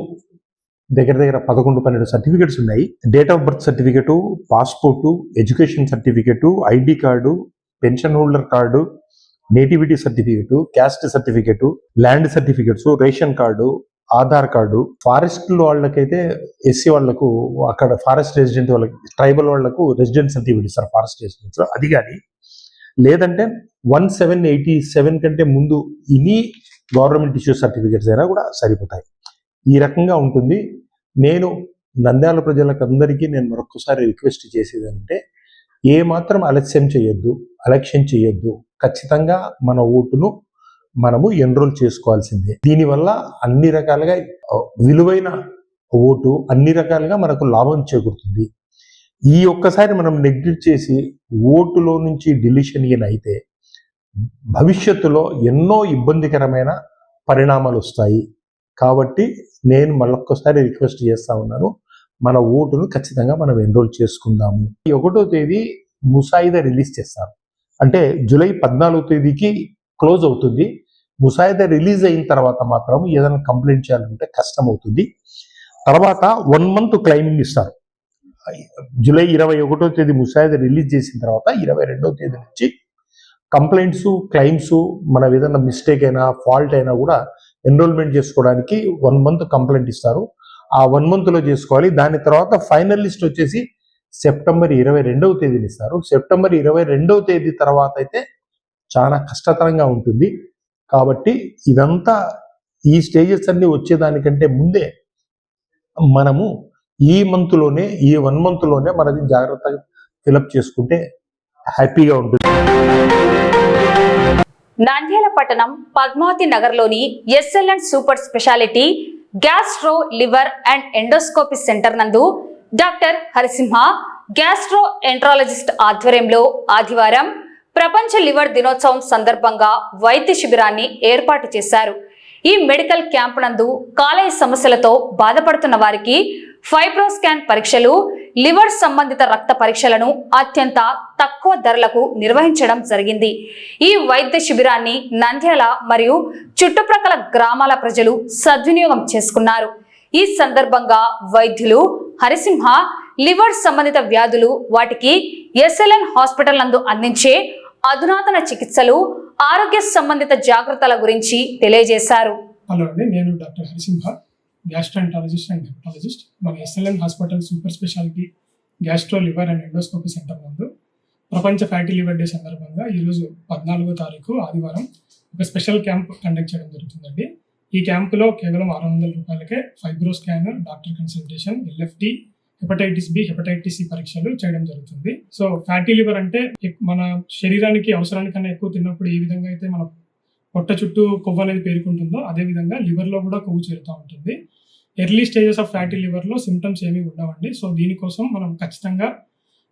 దగ్గర 11-12 సర్టిఫికెట్స్ ఉన్నాయి. Date of birth certificate, passport, education certificate, ID card, pension holder card, nativity certificate, caste certificate, land certificates, ration card, Aadhaar card. Forest వాళ్ళకైతే ఎస్సీ వాళ్లకు అక్కడ ఫారెస్ట్ రెసిడెంట్ వాళ్ళకి, ట్రైబల్ వాళ్లకు రెసిడెంట్ సర్టిఫికెట్ ఇస్తారు ఫారెస్ట్ రెసిడెంట్స్. అది కానీ లేదంటే 1787 కంటే ముందు ఇన్ని గవర్నమెంట్ ఇష్యూ సర్టిఫికెట్స్ అయినా కూడా సరిపోతాయి. ఈ రకంగా ఉంటుంది. నేను నంద్యాల ప్రజలకు అందరికీ నేను మరొకసారి రిక్వెస్ట్ చేసేది అంటే, ఏ మాత్రం అలక్ష్యం చేయొద్దు. ఖచ్చితంగా మన ఓటును మనము ఎన్రోల్ చేసుకోవాల్సిందే. దీనివల్ల అన్ని రకాలుగా విలువైన ఓటు అన్ని రకాలుగా మనకు లాభం చేకూరుతుంది. ఈ ఒక్కసారి మనం నెగ్లెక్ట్ చేసి ఓటులో నుంచి డిలీషన్ అయితే భవిష్యత్తులో ఎన్నో ఇబ్బందికరమైన పరిణామాలు వస్తాయి. కాబట్టి నేను మళ్ళొక్కసారి రిక్వెస్ట్ చేస్తా ఉన్నాను, మన ఓటును ఖచ్చితంగా మనం ఎన్రోల్ చేసుకుందాము. ఈ 1వ తేదీ ముసాయిదా రిలీజ్ చేస్తారు, అంటే జూలై 14వ తేదీకి క్లోజ్ అవుతుంది. ముసాయిదా రిలీజ్ అయిన తర్వాత మాత్రం ఏదైనా కంప్లైంట్ చేయాలంటే కష్టం అవుతుంది. తర్వాత 1 మంత్ క్లైమింగ్ ఇస్తారు. జూలై 21వ తేదీ ముసాయిదా రిలీజ్ చేసిన తర్వాత 22వ తేదీ నుంచి కంప్లైంట్స్, క్లైమ్స్, మన ఏదైనా మిస్టేక్ అయినా ఫాల్ట్ అయినా కూడా ఎన్రోల్మెంట్ చేసుకోవడానికి 1 మంత్ కంప్లైంట్ ఇస్తారు. ఆ 1 మంత్లో చేసుకోవాలి. దాని తర్వాత ఫైనల్ లిస్ట్ వచ్చేసి సెప్టెంబర్ 22వ తేదీని ఇస్తారు. సెప్టెంబర్ 22వ తేదీ తర్వాత అయితే చాలా కష్టతరంగా ఉంటుంది. కాబట్టి ఇదంతా ఈ స్టేజెస్ అన్ని వచ్చేదానికంటే ముందే మనము ఈ 1 మంత్లోనే మనది జాగ్రత్తగా ఫిలప్ చేసుకుంటే హ్యాపీగా ఉంటుంది. నంద్యాల పట్టణం పద్మావతి నగర్లోని SLN super speciality gastro liver and endoscopy centre నందు డాక్టర్ హరిసింహ గ్యాస్ట్రో ఎంట్రాలజిస్ట్ ఆధ్వర్యంలో ఆదివారం ప్రపంచ లివర్ దినోత్సవం సందర్భంగా వైద్య శిబిరాన్ని ఏర్పాటు చేశారు. ఈ మెడికల్ క్యాంప్ నందు కాలేయ సమస్యలతో బాధపడుతున్న వారికి ఫైబ్రోస్కాన్ పరీక్షలు, లివర్ సంబంధిత రక్త పరీక్షలను అత్యంత తక్కువ ధరలకు నిర్వహించడం జరిగింది. ఈ వైద్య శిబిరాన్ని నంద్యాల మరియు చుట్టుప్రక్కల గ్రామాల ప్రజలు సద్వినియోగం చేసుకున్నారు. ఈ సందర్భంగా వైద్యులు హరిసింహ లివర్ సంబంధిత వ్యాధులు, వాటికి ఎస్ఎల్ఎన్ హాస్పిటల్ నందు అందించే అధునాతన చికిత్సలు, ఆరోగ్య సంబంధిత జాగ్రత్తల గురించి తెలియజేశారు. హలో అండి, నేను doctor Harisimha, gastroenterologist and hepatologist. మన SLN hospital super speciality gastro liver and endoscopy centre నందు ప్రపంచ ఫ్యాటీ లివర్ డే సందర్భంగా ఈరోజు 14వ తారీఖు ఆదివారం ఒక స్పెషల్ క్యాంప్ కండక్ట్ చేయడం జరుగుతుందండి. ఈ క్యాంపులో కేవలం 600 రూపాయలకే fibro scanner, doctor consultation, LFT, hepatitis B, hepatitis C పరీక్షలు చేయడం జరుగుతుంది. సో ఫ్యాటీ లివర్ అంటే మన శరీరానికి అవసరానికన్నా ఎక్కువ తిన్నప్పుడు ఏ విధంగా అయితే మన పొట్ట చుట్టూ కొవ్వు అనేది పేరుకుంటుందో అదే విధంగా లివర్లో కూడా కొవ్వు చేరుతూ ఉంటుంది. ఎర్లీ స్టేజెస్ ఆఫ్ ఫ్యాటీ లివర్లో సిమ్టమ్స్ ఏమీ ఉండవండి. సో దీనికోసం మనం ఖచ్చితంగా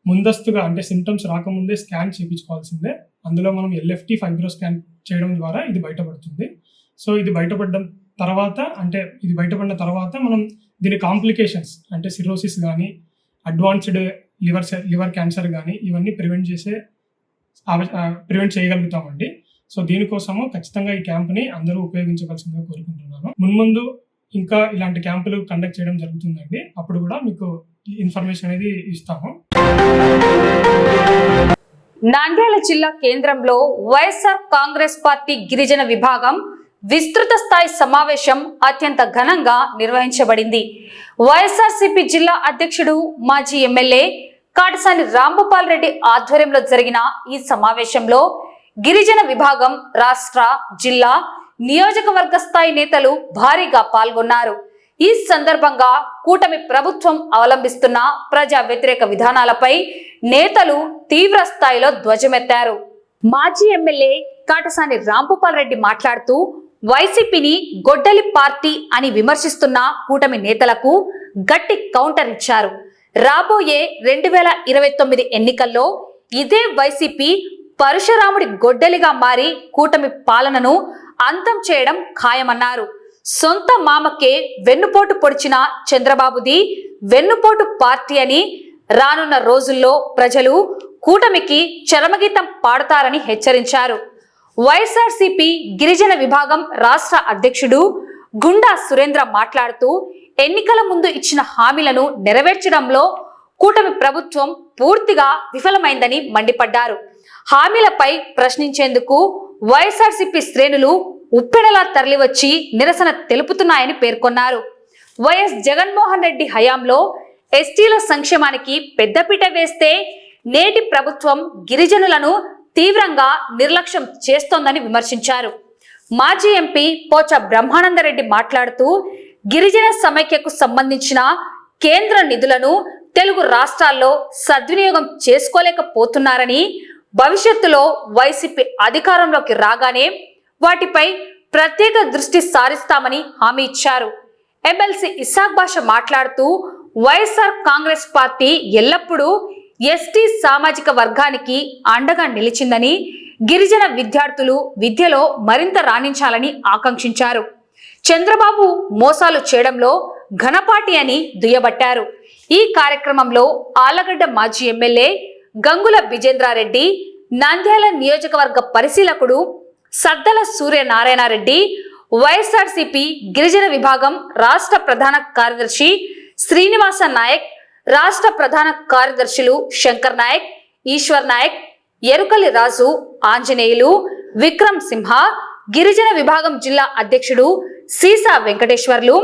ముందస్తుగా, అంటే సిమ్టమ్స్ రాకముందే స్కాన్ చేయించుకోవాల్సిందే. అందులో మనం ఎల్ఎఫ్టి, ఫైబ్రో స్కాన్ చేయడం ద్వారా ఇది బయటపడుతుంది. సో ఇది బయటపడిన తర్వాత మనం దీని కాంప్లికేషన్స్ అంటే సిరోసిస్ కానీ, అడ్వాన్స్డ్ లివర్ క్యాన్సర్ కానీ ఇవన్నీ ప్రివెంట్ చేయగలుగుతామండి. సో దీనికోసము ఖచ్చితంగా ఈ క్యాంప్ని అందరూ ఉపయోగించవలసిందిగా కోరుకుంటున్నాను. మున్ముందు ఇంకా ఇలాంటి క్యాంపులు కండక్ట్ చేయడం జరుగుతుందండి. అప్పుడు కూడా మీకు ఇన్ఫర్మేషన్ అనేది ఇస్తాము. నంద్యాల జిల్లా కేంద్రంలో వైఎస్ఆర్ కాంగ్రెస్ పార్టీ గిరిజన విభాగం విస్తృత స్థాయి సమావేశం అత్యంత ఘనంగా నిర్వహించబడింది. వైఎస్ఆర్సీపీ జిల్లా అధ్యక్షుడు మాజీ ఎమ్మెల్యే కాటసాని రాంభూపాల్ రెడ్డి ఆధ్వర్యంలో జరిగిన ఈ సమావేశంలో గిరిజన విభాగం రాష్ట్ర, జిల్లా, నియోజకవర్గ స్థాయి నేతలు భారీగా పాల్గొన్నారు. ఈ సందర్భంగా కూటమి ప్రభుత్వం అవలంబిస్తున్న ప్రజా వ్యతిరేక విధానాలపై నేతలు తీవ్ర స్థాయిలో ధ్వజమెత్తారు. మాజీ ఎమ్మెల్యే కాటసాని రాంభూపాల్ రెడ్డి మాట్లాడుతూ వైసీపీని గొడ్డలి పార్టీ అని విమర్శిస్తున్న కూటమి నేతలకు గట్టి కౌంటర్ ఇచ్చారు. రాబోయే 2029 ఎన్నికల్లో ఇదే వైసీపీ పరశురాముడి గొడ్డలిగా మారి కూటమి పాలనను అంతం చేయడం ఖాయమన్నారు. సొంత మామకే వెన్నుపోటు పొడిచిన చంద్రబాబుది వెన్నుపోటు పార్టీ అని రానున్న రోజుల్లో ప్రజలు కూటమికి చరమగీతం పాడతారని హెచ్చరించారు. వైఎస్ఆర్సీపీ గిరిజన విభాగం రాష్ట్ర అధ్యక్షుడు గుండా సురేంద్ర మాట్లాడుతూ ఎన్నికల ముందు ఇచ్చిన హామీలను నెరవేర్చడంలో కూటమి ప్రభుత్వం పూర్తిగా విఫలమైందని మండిపడ్డారు. హామీలపై ప్రశ్నించేందుకు వైఎస్ఆర్సీపీ శ్రేణులు ఉప్పెనలా తరలివచ్చి నిరసన తెలుపుతున్నాయని పేర్కొన్నారు. వైఎస్ జగన్మోహన్ రెడ్డి హయాంలో ఎస్టీల సంక్షేమానికి పెద్దపీట వేస్తే నేటి ప్రభుత్వం గిరిజనులను తీవ్రంగా నిర్లక్ష్యం చేస్తోందని విమర్శించారు. మాజీ ఎంపీ పోచ బ్రహ్మానందరెడ్డి మాట్లాడుతూ గిరిజన సమైక్యకు సంబంధించిన కేంద్ర నిధులను తెలుగు రాష్ట్రాల్లో సద్వినియోగం చేసుకోలేకపోతున్నారని, భవిష్యత్తులో వైసీపీ అధికారంలోకి రాగానే వాటిపై ప్రత్యేక దృష్టి సారిస్తామని హామీ ఇచ్చారు. ఎమ్మెల్సీ ఇస్సాక్ బాషా మాట్లాడుతూ వైఎస్ఆర్ కాంగ్రెస్ పార్టీ ఎల్లప్పుడూ ఎస్టీ సామాజిక వర్గానికి అండగా నిలిచిందని, గిరిజన విద్యార్థులు విద్యలో మరింత రాణించాలని ఆకాంక్షించారు. చంద్రబాబు మోసాలు చేయడంలో ఘనపాటి అని దుయ్యబట్టారు. ఈ కార్యక్రమంలో ఆళ్లగడ్డ మాజీ ఎమ్మెల్యే గంగుల విజేంద్రారెడ్డి, నంద్యాల నియోజకవర్గ పరిశీలకుడు సద్దల సూర్యనారాయణరెడ్డి, వైఎస్ఆర్సీపీ గిరిజన విభాగం రాష్ట్ర ప్రధాన కార్యదర్శి శ్రీనివాస నాయక్, రాష్ట్ర ప్రధాన కార్యదర్శులు శంకర్ నాయక్, ఈశ్వర్ నాయక్, ఎరుకలి రాజు, ఆంజనేయులు, విక్రమ్ సింహ, గిరిజన విభాగం జిల్లా అధ్యక్షుడు సీసా వెంకటేశ్వర్లు,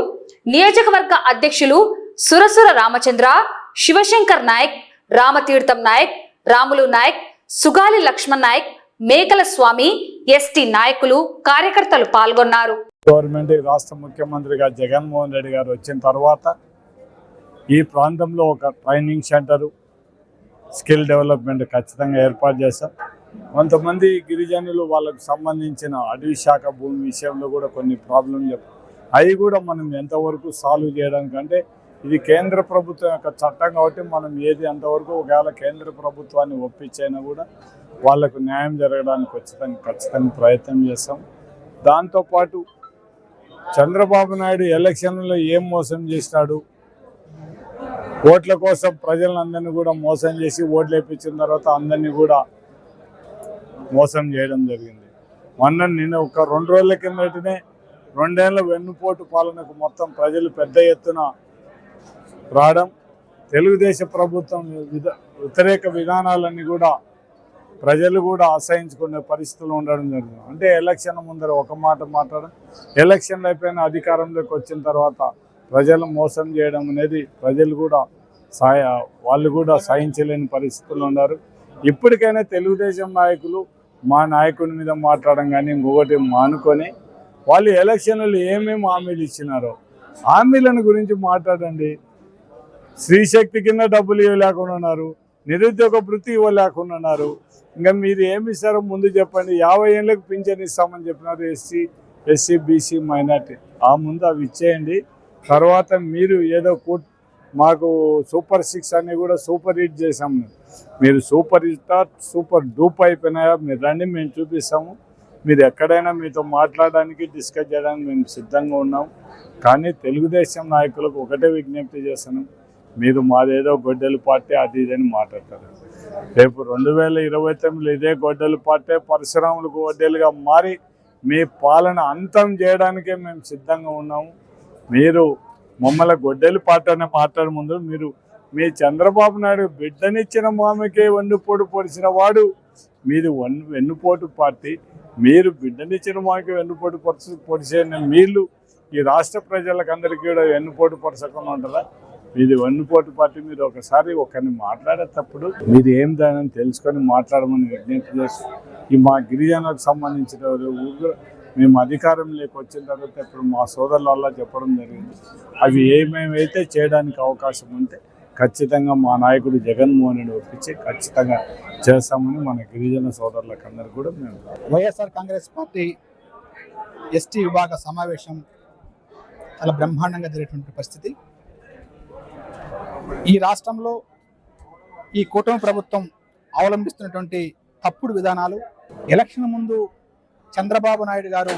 నియోజకవర్గ అధ్యక్షులు సురసుర రామచంద్ర, శివశంకర్ నాయక్, రామతీర్థం నాయక్, రాములు నాయక్, సుగాలి లక్ష్మణ్ నాయక్, మేకల స్వామి, ఎస్టీ నాయకులు, కార్యకర్తలు పాల్గొన్నారు. గవర్నమెంట్ రాష్ట్ర ముఖ్యమంత్రిగా జగన్మోహన్ రెడ్డి గారు వచ్చిన తర్వాత ఈ ప్రాంతంలో ఒక ట్రైనింగ్ సెంటరు, స్కిల్ డెవలప్మెంట్ ఖచ్చితంగా ఏర్పాటు చేశాం. కొంతమంది గిరిజనులు వాళ్ళకు సంబంధించిన అటవీ శాఖ భూమి విషయంలో కూడా కొన్ని ప్రాబ్లం చెప్పారు. అవి కూడా మనం ఎంతవరకు సాల్వ్ చేయడానికంటే ఇది కేంద్ర ప్రభుత్వం యొక్క చట్టం కాబట్టి మనం ఏది అంతవరకు ఒకవేళ కేంద్ర ప్రభుత్వాన్ని ఒప్పించైనా కూడా వాళ్లకు న్యాయం జరగడానికి ఖచ్చితంగా ప్రయత్నం చేస్తాం. దాంతోపాటు చంద్రబాబు నాయుడు ఎలక్షన్లలో ఏం మోసం చేసినాడు, ఓట్ల కోసం ప్రజలందరినీ కూడా మోసం చేసి ఓట్లు వేయించిన తర్వాత అందరినీ కూడా మోసం చేయడం జరిగింది. నిన్న ఒక 2 రోజుల కిందటనే 2 ఏళ్ల వెన్నుపోటు పాలనకు మొత్తం ప్రజలు పెద్ద ఎత్తున రావడం, తెలుగుదేశం ప్రభుత్వం వ్యతిరేక విధానాలన్నీ కూడా ప్రజలు కూడా ఆశ్రయించుకునే పరిస్థితులు ఉండడం జరిగింది. అంటే ఎలక్షన్ ముందర ఒక మాట మాట్లాడడం, ఎలక్షన్లు అయిపోయిన అధికారంలోకి వచ్చిన తర్వాత ప్రజలు మోసం చేయడం అనేది ప్రజలు కూడా వాళ్ళు కూడా సహించలేని పరిస్థితులు ఉన్నారు. ఇప్పటికైనా తెలుగుదేశం నాయకులు మా నాయకుడి మీద మాట్లాడడం కానీ ఇంకొకటి మానుకొని వాళ్ళు ఎలక్షన్లలో ఏమేమి హామీలు ఇచ్చినారో హామీలను గురించి మాట్లాడండి. స్త్రీశక్తి కింద డబ్బులు ఇవ్వలేకుండా ఉన్నారు, నిరుద్యోగ వృత్తి ఇవ్వలేకుండా ఉన్నారు. ఇంకా మీరు ఏమి ఇస్తారో ముందు చెప్పండి. 50 ఏళ్ళకి పింఛన్ ఇస్తామని చెప్పినారు ఎస్సీ బీసీ మైనార్టీ. ఆ ముందు అవి ఇచ్చేయండి. తర్వాత మీరు ఏదో మాకు సూపర్ 6 అన్ని కూడా సూపర్ హిట్ చేసాము. మీరు సూపర్ హిట్ సూపర్ డూప్ అయిపోయినాయా మీరు రండి, మేము చూపిస్తాము. మీరు ఎక్కడైనా మీతో మాట్లాడడానికి డిస్కస్ చేయడానికి మేము సిద్ధంగా ఉన్నాం. కానీ తెలుగుదేశం నాయకులకు ఒకటే విజ్ఞప్తి చేస్తున్నాం, మీరు మాదేదో గొడ్డలి పార్టీ అది ఇదని మాట్లాడతారు. రేపు 2029 ఇదే గొడ్డలి పార్టీ పరశురాములకు గొడ్డలుగా మారి మీ పాలన అంతం చేయడానికే మేము సిద్ధంగా ఉన్నాము. మీరు మమ్మల్ని గొడ్డలి పార్టీ అనే మాట్లాడే ముందు మీరు మీ చంద్రబాబు నాయుడు బిడ్డనిచ్చిన మామకే వెన్నుపోటు పొడిచిన వాడు మీది వెన్నుపోటు పార్టీ. మీరు బిడ్డనిచ్చిన మామకి వెన్నుపోటు పొడిచిన మీరు ఈ రాష్ట్ర ప్రజలకు అందరికీ కూడా వెన్నుపోటు పొడసకుండా ఉంటుందా? మీది వెన్నుపోటు పార్టీ. మీరు ఒకసారి ఒకరిని మాట్లాడేటప్పుడు మీరు ఏం దాని తెలుసుకొని మాట్లాడమని విజ్ఞప్తి చేస్తూ ఈ మా గిరిజనులకు సంబంధించిన ఊరు మేము అధికారంలోకి వచ్చిన తర్వాత ఇప్పుడు మా సోదరుల వల్ల చెప్పడం జరిగింది. అవి ఏమేమైతే చేయడానికి అవకాశం ఉంటే ఖచ్చితంగా మా నాయకుడు జగన్మోహన్ రెడ్డి ఒప్పించి ఖచ్చితంగా చేస్తామని మన గిరిజన సోదరులకు అందరికీ కూడా మేము వైఎస్ఆర్ కాంగ్రెస్ పార్టీ ఎస్టీ విభాగ సమావేశం చాలా బ్రహ్మాండంగా జరిగేటువంటి పరిస్థితి. ఈ రాష్ట్రంలో ఈ కూటమి ప్రభుత్వం అవలంబిస్తున్నటువంటి తప్పుడు విధానాలు, ఎలక్షన్ ముందు చంద్రబాబు నాయుడు గారు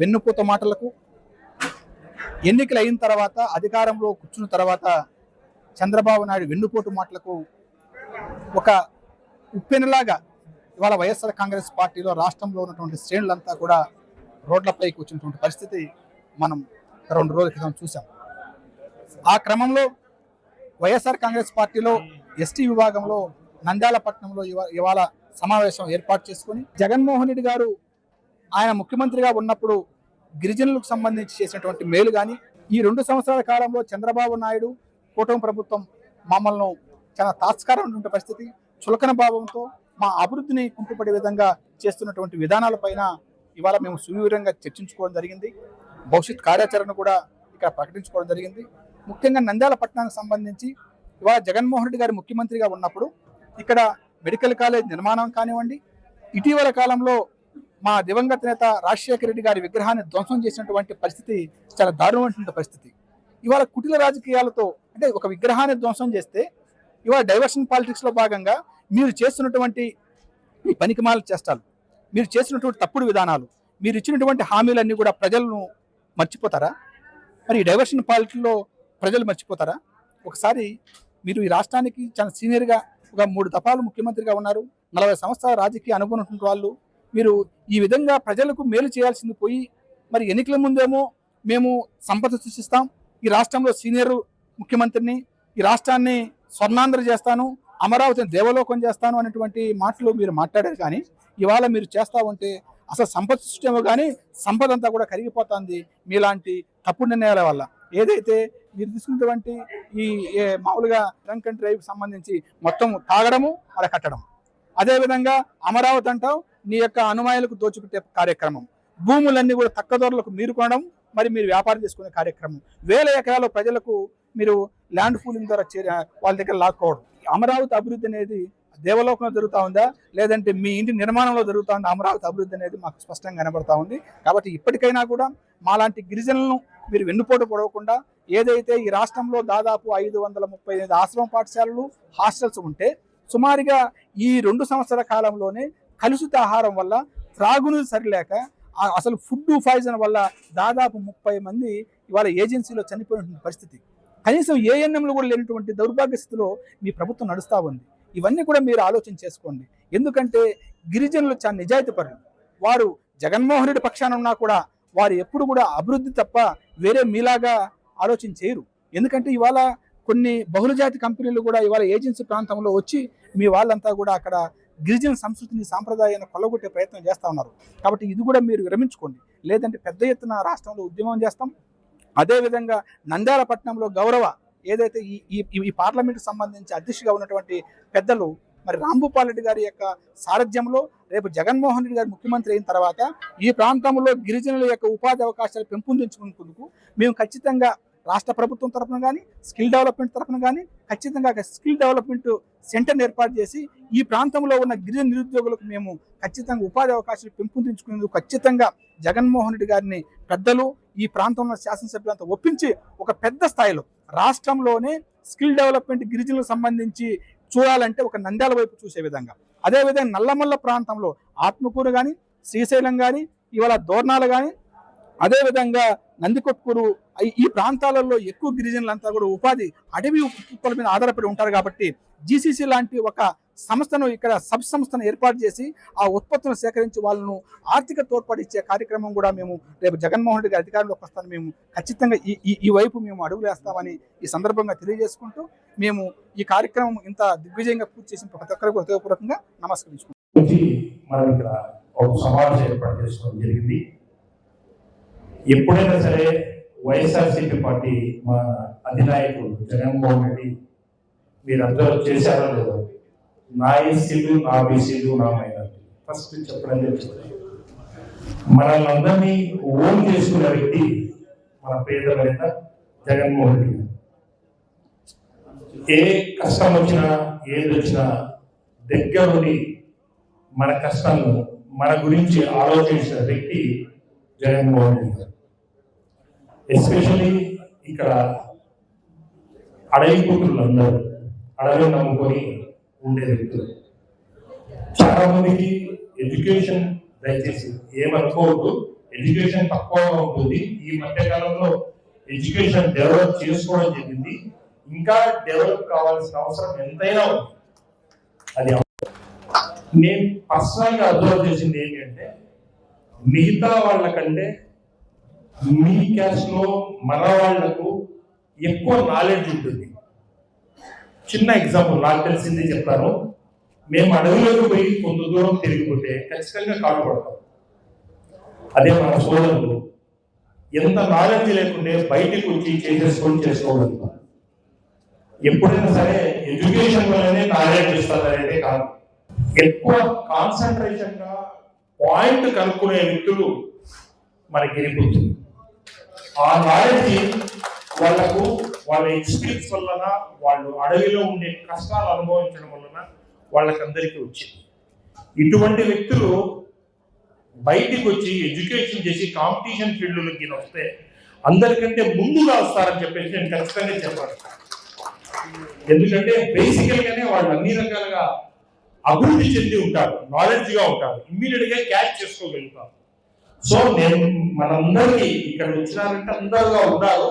వెన్నుపూత మాటలకు, ఎన్నికలు అయిన తర్వాత అధికారంలో కూర్చున్న తర్వాత చంద్రబాబు నాయుడు వెన్నుపోటు మాటలకు ఒక ఉప్పెనలాగా ఇవాళ వైఎస్ఆర్ కాంగ్రెస్ పార్టీలో రాష్ట్రంలో ఉన్నటువంటి శ్రేణులంతా కూడా రోడ్లపైకి వచ్చినటువంటి పరిస్థితి మనం 2 రోజుల క్రితం చూసాం. ఆ క్రమంలో వైఎస్ఆర్ కాంగ్రెస్ పార్టీలో ఎస్టీ విభాగంలో నంద్యాల పట్టణంలో ఇవాళ సమావేశం ఏర్పాటు చేసుకుని జగన్మోహన్ రెడ్డి గారు ఆయన ముఖ్యమంత్రిగా ఉన్నప్పుడు గిరిజనులకు సంబంధించి చేసినటువంటి మేలు కానీ, ఈ 2 సంవత్సరాల కాలంలో చంద్రబాబు నాయుడు కూటమి ప్రభుత్వం మమ్మల్ని చాలా తాత్కారమైనటువంటి పరిస్థితి, చులకన భావంతో మా అభివృద్ధిని కుంటుపడే విధంగా చేస్తున్నటువంటి విధానాలపైన ఇవాళ మేము సువివరంగా చర్చించుకోవడం జరిగింది. భవిష్యత్ కార్యాచరణ కూడా ఇక్కడ ప్రకటించుకోవడం జరిగింది. ముఖ్యంగా నంద్యాల పట్టణానికి సంబంధించి ఇవాళ జగన్మోహన్ రెడ్డి గారు ముఖ్యమంత్రిగా ఉన్నప్పుడు ఇక్కడ మెడికల్ కాలేజ్ నిర్మాణం కానివ్వండి, ఇటీవల కాలంలో మా దివంగత నేత రాజశేఖర రెడ్డి గారి విగ్రహాన్ని ధ్వంసం చేసినటువంటి పరిస్థితి చాలా దారుణమైనటువంటి పరిస్థితి. ఇవాళ కుటిల రాజకీయాలతో, అంటే ఒక విగ్రహాన్ని ధ్వంసం చేస్తే ఇవాళ డైవర్షన్ పాలిటిక్స్లో భాగంగా మీరు చేస్తున్నటువంటి ఈ పనికిమాల చేష్టాలు, మీరు చేసినటువంటి తప్పుడు విధానాలు, మీరు ఇచ్చినటువంటి హామీలన్నీ కూడా ప్రజలను మర్చిపోతారా? మరి ఈ డైవర్షన్ పాలిటిక్స్లో ప్రజలు మర్చిపోతారా? ఒకసారి మీరు ఈ రాష్ట్రానికి చాలా సీనియర్గా ఒక 3 దఫాలు ముఖ్యమంత్రిగా ఉన్నారు, 40 సంవత్సరాల రాజకీయ అనుభవం ఉన్నటువంటి వాళ్ళు, మీరు ఈ విధంగా ప్రజలకు మేలు చేయాల్సింది పోయి మరి ఎన్నికల ముందేమో మేము సంపద సృష్టిస్తాం, ఈ రాష్ట్రంలో సీనియర్ ముఖ్యమంత్రిని, ఈ రాష్ట్రాన్ని స్వర్ణాంధ్ర చేస్తాను, అమరావతిని దేవలోకం చేస్తాను అనేటువంటి మాటలు మీరు మాట్లాడారు. కానీ ఇవాళ మీరు చేస్తా ఉంటే అసలు సంపద సృష్టి ఏమో కానీ సంపద అంతా కూడా కరిగిపోతుంది మీలాంటి తప్పుడు నిర్ణయాల వల్ల. ఏదైతే మీరు తీసుకున్నటువంటి ఈ మామూలుగా డ్రంక్ అండ్ డ్రైవ్ సంబంధించి మొత్తం తాగడము అలా కట్టడం, అదేవిధంగా అమరావతి అంటావు నీ యొక్క అనుమాయులకు దోచిపెట్టే కార్యక్రమం, భూములన్నీ కూడా తక్కువ ధరలకు మీరు కొనడం, మరి మీరు వ్యాపారం చేసుకునే కార్యక్రమం, 1000 ఎకరాల ప్రజలకు మీరు ల్యాండ్ పూలింగ్ ద్వారా వాళ్ళ దగ్గర లాక్కోవడం. అమరావతి అభివృద్ధి అనేది దేవలోకంలో జరుగుతూ ఉందా, లేదంటే మీ ఇంటి నిర్మాణంలో జరుగుతూ ఉందా? అమరావతి అభివృద్ధి అనేది మాకు స్పష్టంగా కనబడతా ఉంది. కాబట్టి ఇప్పటికైనా కూడా మాలాంటి గిరిజనులను మీరు వెన్నుపోటు పొడవకుండా, ఏదైతే ఈ రాష్ట్రంలో దాదాపు 535 ఆశ్రమ పాఠశాలలు, హాస్టల్స్ ఉంటే సుమారుగా ఈ 2 సంవత్సరాల కాలంలోనే కలుషిత ఆహారం వల్ల, త్రాగునీరు సరిలేక, అసలు ఫుడ్ పాయిజన్ వల్ల దాదాపు 30 మంది ఇవాళ ఏజెన్సీలో చనిపోయిన పరిస్థితి. కనీసం ఏఎన్ఎంలు కూడా లేనటువంటి దౌర్భాగ్య స్థితిలో మీ ప్రభుత్వం నడుస్తూ ఉంది. ఇవన్నీ కూడా మీరు ఆలోచన చేసుకోండి. ఎందుకంటే గిరిజనులు చాలా నిజాయితీ పరులు. వారు జగన్మోహన్ రెడ్డి పక్షాన ఉన్నా కూడా వారు ఎప్పుడు కూడా అభివృద్ధి తప్ప వేరే మీలాగా ఆలోచన చేయరు. ఎందుకంటే ఇవాళ కొన్ని బహుళజాతి కంపెనీలు కూడా ఇవాళ ఏజెన్సీ ప్రాంతంలో వచ్చి మీ వాళ్ళంతా కూడా అక్కడ గిరిజన సంస్కృతిని, సాంప్రదాయాన్ని కొల్లగొట్టే ప్రయత్నం చేస్తూ ఉన్నారు. కాబట్టి ఇది కూడా మీరు విరమించుకోండి, లేదంటే పెద్ద ఎత్తున రాష్ట్రంలో ఉద్యమం చేస్తాం. అదేవిధంగా నంద్యాల పట్టణంలో గౌరవ ఏదైతే ఈ పార్లమెంట్కి సంబంధించి అధ్యక్షుడిగా ఉన్నటువంటి పెద్దలు మరి రాంభూపాల్ రెడ్డి గారి యొక్క సారథ్యంలో రేపు జగన్మోహన్ రెడ్డి గారు ముఖ్యమంత్రి అయిన తర్వాత ఈ ప్రాంతంలో గిరిజనుల యొక్క ఉపాధి అవకాశాలు పెంపొందించుకునేందుకు మేము ఖచ్చితంగా రాష్ట్ర ప్రభుత్వం తరఫున కానీ, స్కిల్ డెవలప్మెంట్ తరఫున కానీ ఖచ్చితంగా స్కిల్ డెవలప్మెంట్ సెంటర్ని ఏర్పాటు చేసి ఈ ప్రాంతంలో ఉన్న గిరిజన నిరుద్యోగులకు మేము ఖచ్చితంగా ఉపాధి అవకాశాలు పెంపొందించుకునేందుకు ఖచ్చితంగా జగన్మోహన్ రెడ్డి గారిని పెద్దలు, ఈ ప్రాంతంలో శాసనసభ్యులంతా ఒప్పించి ఒక పెద్ద స్థాయిలో రాష్ట్రంలోనే స్కిల్ డెవలప్మెంట్ గిరిజనులకు సంబంధించి చూడాలంటే ఒక నంద్యాల వైపు చూసే విధంగా, అదేవిధంగా నల్లమల్ల ప్రాంతంలో ఆత్మకూరు కానీ, శ్రీశైలం కానీ, ఇవాళ దోర్నాలు కానీ, అదేవిధంగా నందికొట్కూరు, ఈ ప్రాంతాలలో ఎక్కువ గిరిజనులంతా కూడా ఉపాధి అడవి ఉత్పత్తుల మీద ఆధారపడి ఉంటారు. కాబట్టి జీసీసీ లాంటి ఒక సంస్థను ఇక్కడ సబ్ సంస్థను ఏర్పాటు చేసి ఆ ఉత్పత్తులను సేకరించి వాళ్ళను ఆర్థిక తోడ్పాటు ఇచ్చే కార్యక్రమం కూడా మేము రేపు జగన్మోహన్ రెడ్డి గారి అధికారంలోకి వస్తాను మేము ఖచ్చితంగా ఈ వైపు మేము అడుగులు వేస్తామని ఈ సందర్భంగా తెలియజేసుకుంటూ మేము ఈ కార్యక్రమం ఇంత దిగ్విజయంగా పూర్తి చేసిన ప్రతి ఒక్కరికి హృదయపూర్వకంగా నమస్కరించుకుంటాం. మనం ఇక్కడ ఒక సమావేశం ఏర్పాటు చేసుకోవడం జరిగింది. ఎప్పుడైనా సరే వైఎస్ఆర్సీపీ పార్టీ మా అధినాయకుడు జగన్మోహన్ రెడ్డి మీరు అబ్జర్వ్ చేశారో లేదో, నా ఎస్సీలు, నా బీసీలు, నా మైనారిటీ ఫస్ట్ చెప్పడం జరుగుతుంది. మనల్ని అందరినీ ఓన్ చేసుకున్న వ్యక్తి మన పేద నేత జగన్మోహన్ రెడ్డి. ఏ కష్టం వచ్చినా ఏది వచ్చినా దగ్గరుండి మన కష్టాలను మన గురించి ఆలోచించిన వ్యక్తి జగన్మోహన్ రెడ్డి గారు. ఎస్పెషల్లీ ఇక్కడ అడవి కూతురులు అందరూ అడవి నమ్ముకొని ఉండే వ్యక్తులు. చాలా మందికి ఎడ్యుకేషన్, దయచేసి ఏమనుకోవద్దు, ఎడ్యుకేషన్ తక్కువగా ఉంటుంది. ఈ మధ్య కాలంలో ఎడ్యుకేషన్ డెవలప్ చేసుకోవడం జరిగింది. ఇంకా డెవలప్ కావాల్సిన అవసరం ఎంతైనా ఉంది. అది నేను పర్సనల్గా అబ్జర్వ్ చేసింది ఏంటంటే, మిగతా వాళ్ళకంటే మీ క్యాస్ట్ లో మన వాళ్లకు ఎక్కువ నాలెడ్జ్ ఉంటుంది. చిన్న ఎగ్జాంపుల్ నాకు తెలిసింది చెప్తాను. మేము అడవిలోకి పోయి కొంత దూరం తిరిగిపోతే ఖచ్చితంగా కాలు పడతాం. అదే మన సోదరులు ఎంత నాలెడ్జ్ లేకుంటే బయటికి వచ్చి చేసుకోగలుగుతాం. ఎప్పుడైనా సరే ఎడ్యుకేషన్ వల్లనే నాలెడ్జ్ ఇస్తారనేదే కాదు. ఎక్కువ కాన్సన్ట్రేషన్ గా పాయింట్ కనుక్కునే వ్యక్తులు మనకి ఎరిపోతుంది. ఆ నాలెడ్జ్ వాళ్ళకు వాళ్ళ ఎక్స్పీరియన్స్ వలన, వాళ్ళు అడవిలో ఉండే కష్టాలు అనుభవించడం వలన వాళ్ళకందరికీ వచ్చింది. ఇటువంటి వ్యక్తులు బయటికి వచ్చి ఎడ్యుకేషన్ చేసి కాంపిటీషన్ ఫీల్డ్లోకి వస్తే అందరికంటే ముందుగా వస్తారని చెప్పేసి నేను ఖచ్చితంగా చెప్పాను. ఎందుకంటే బేసికల్గానే వాళ్ళు అన్ని రకాలుగా అభివృద్ధి చెంది ఉంటారు, నాలెడ్జ్ గా ఉంటారు, ఇమ్మీడియట్ గా క్యాచ్ చేసుకోగలుగుతారు. సో నేను మనందరికీ ఇక్కడ వచ్చినారంటే అందరుగా ఉన్నారు.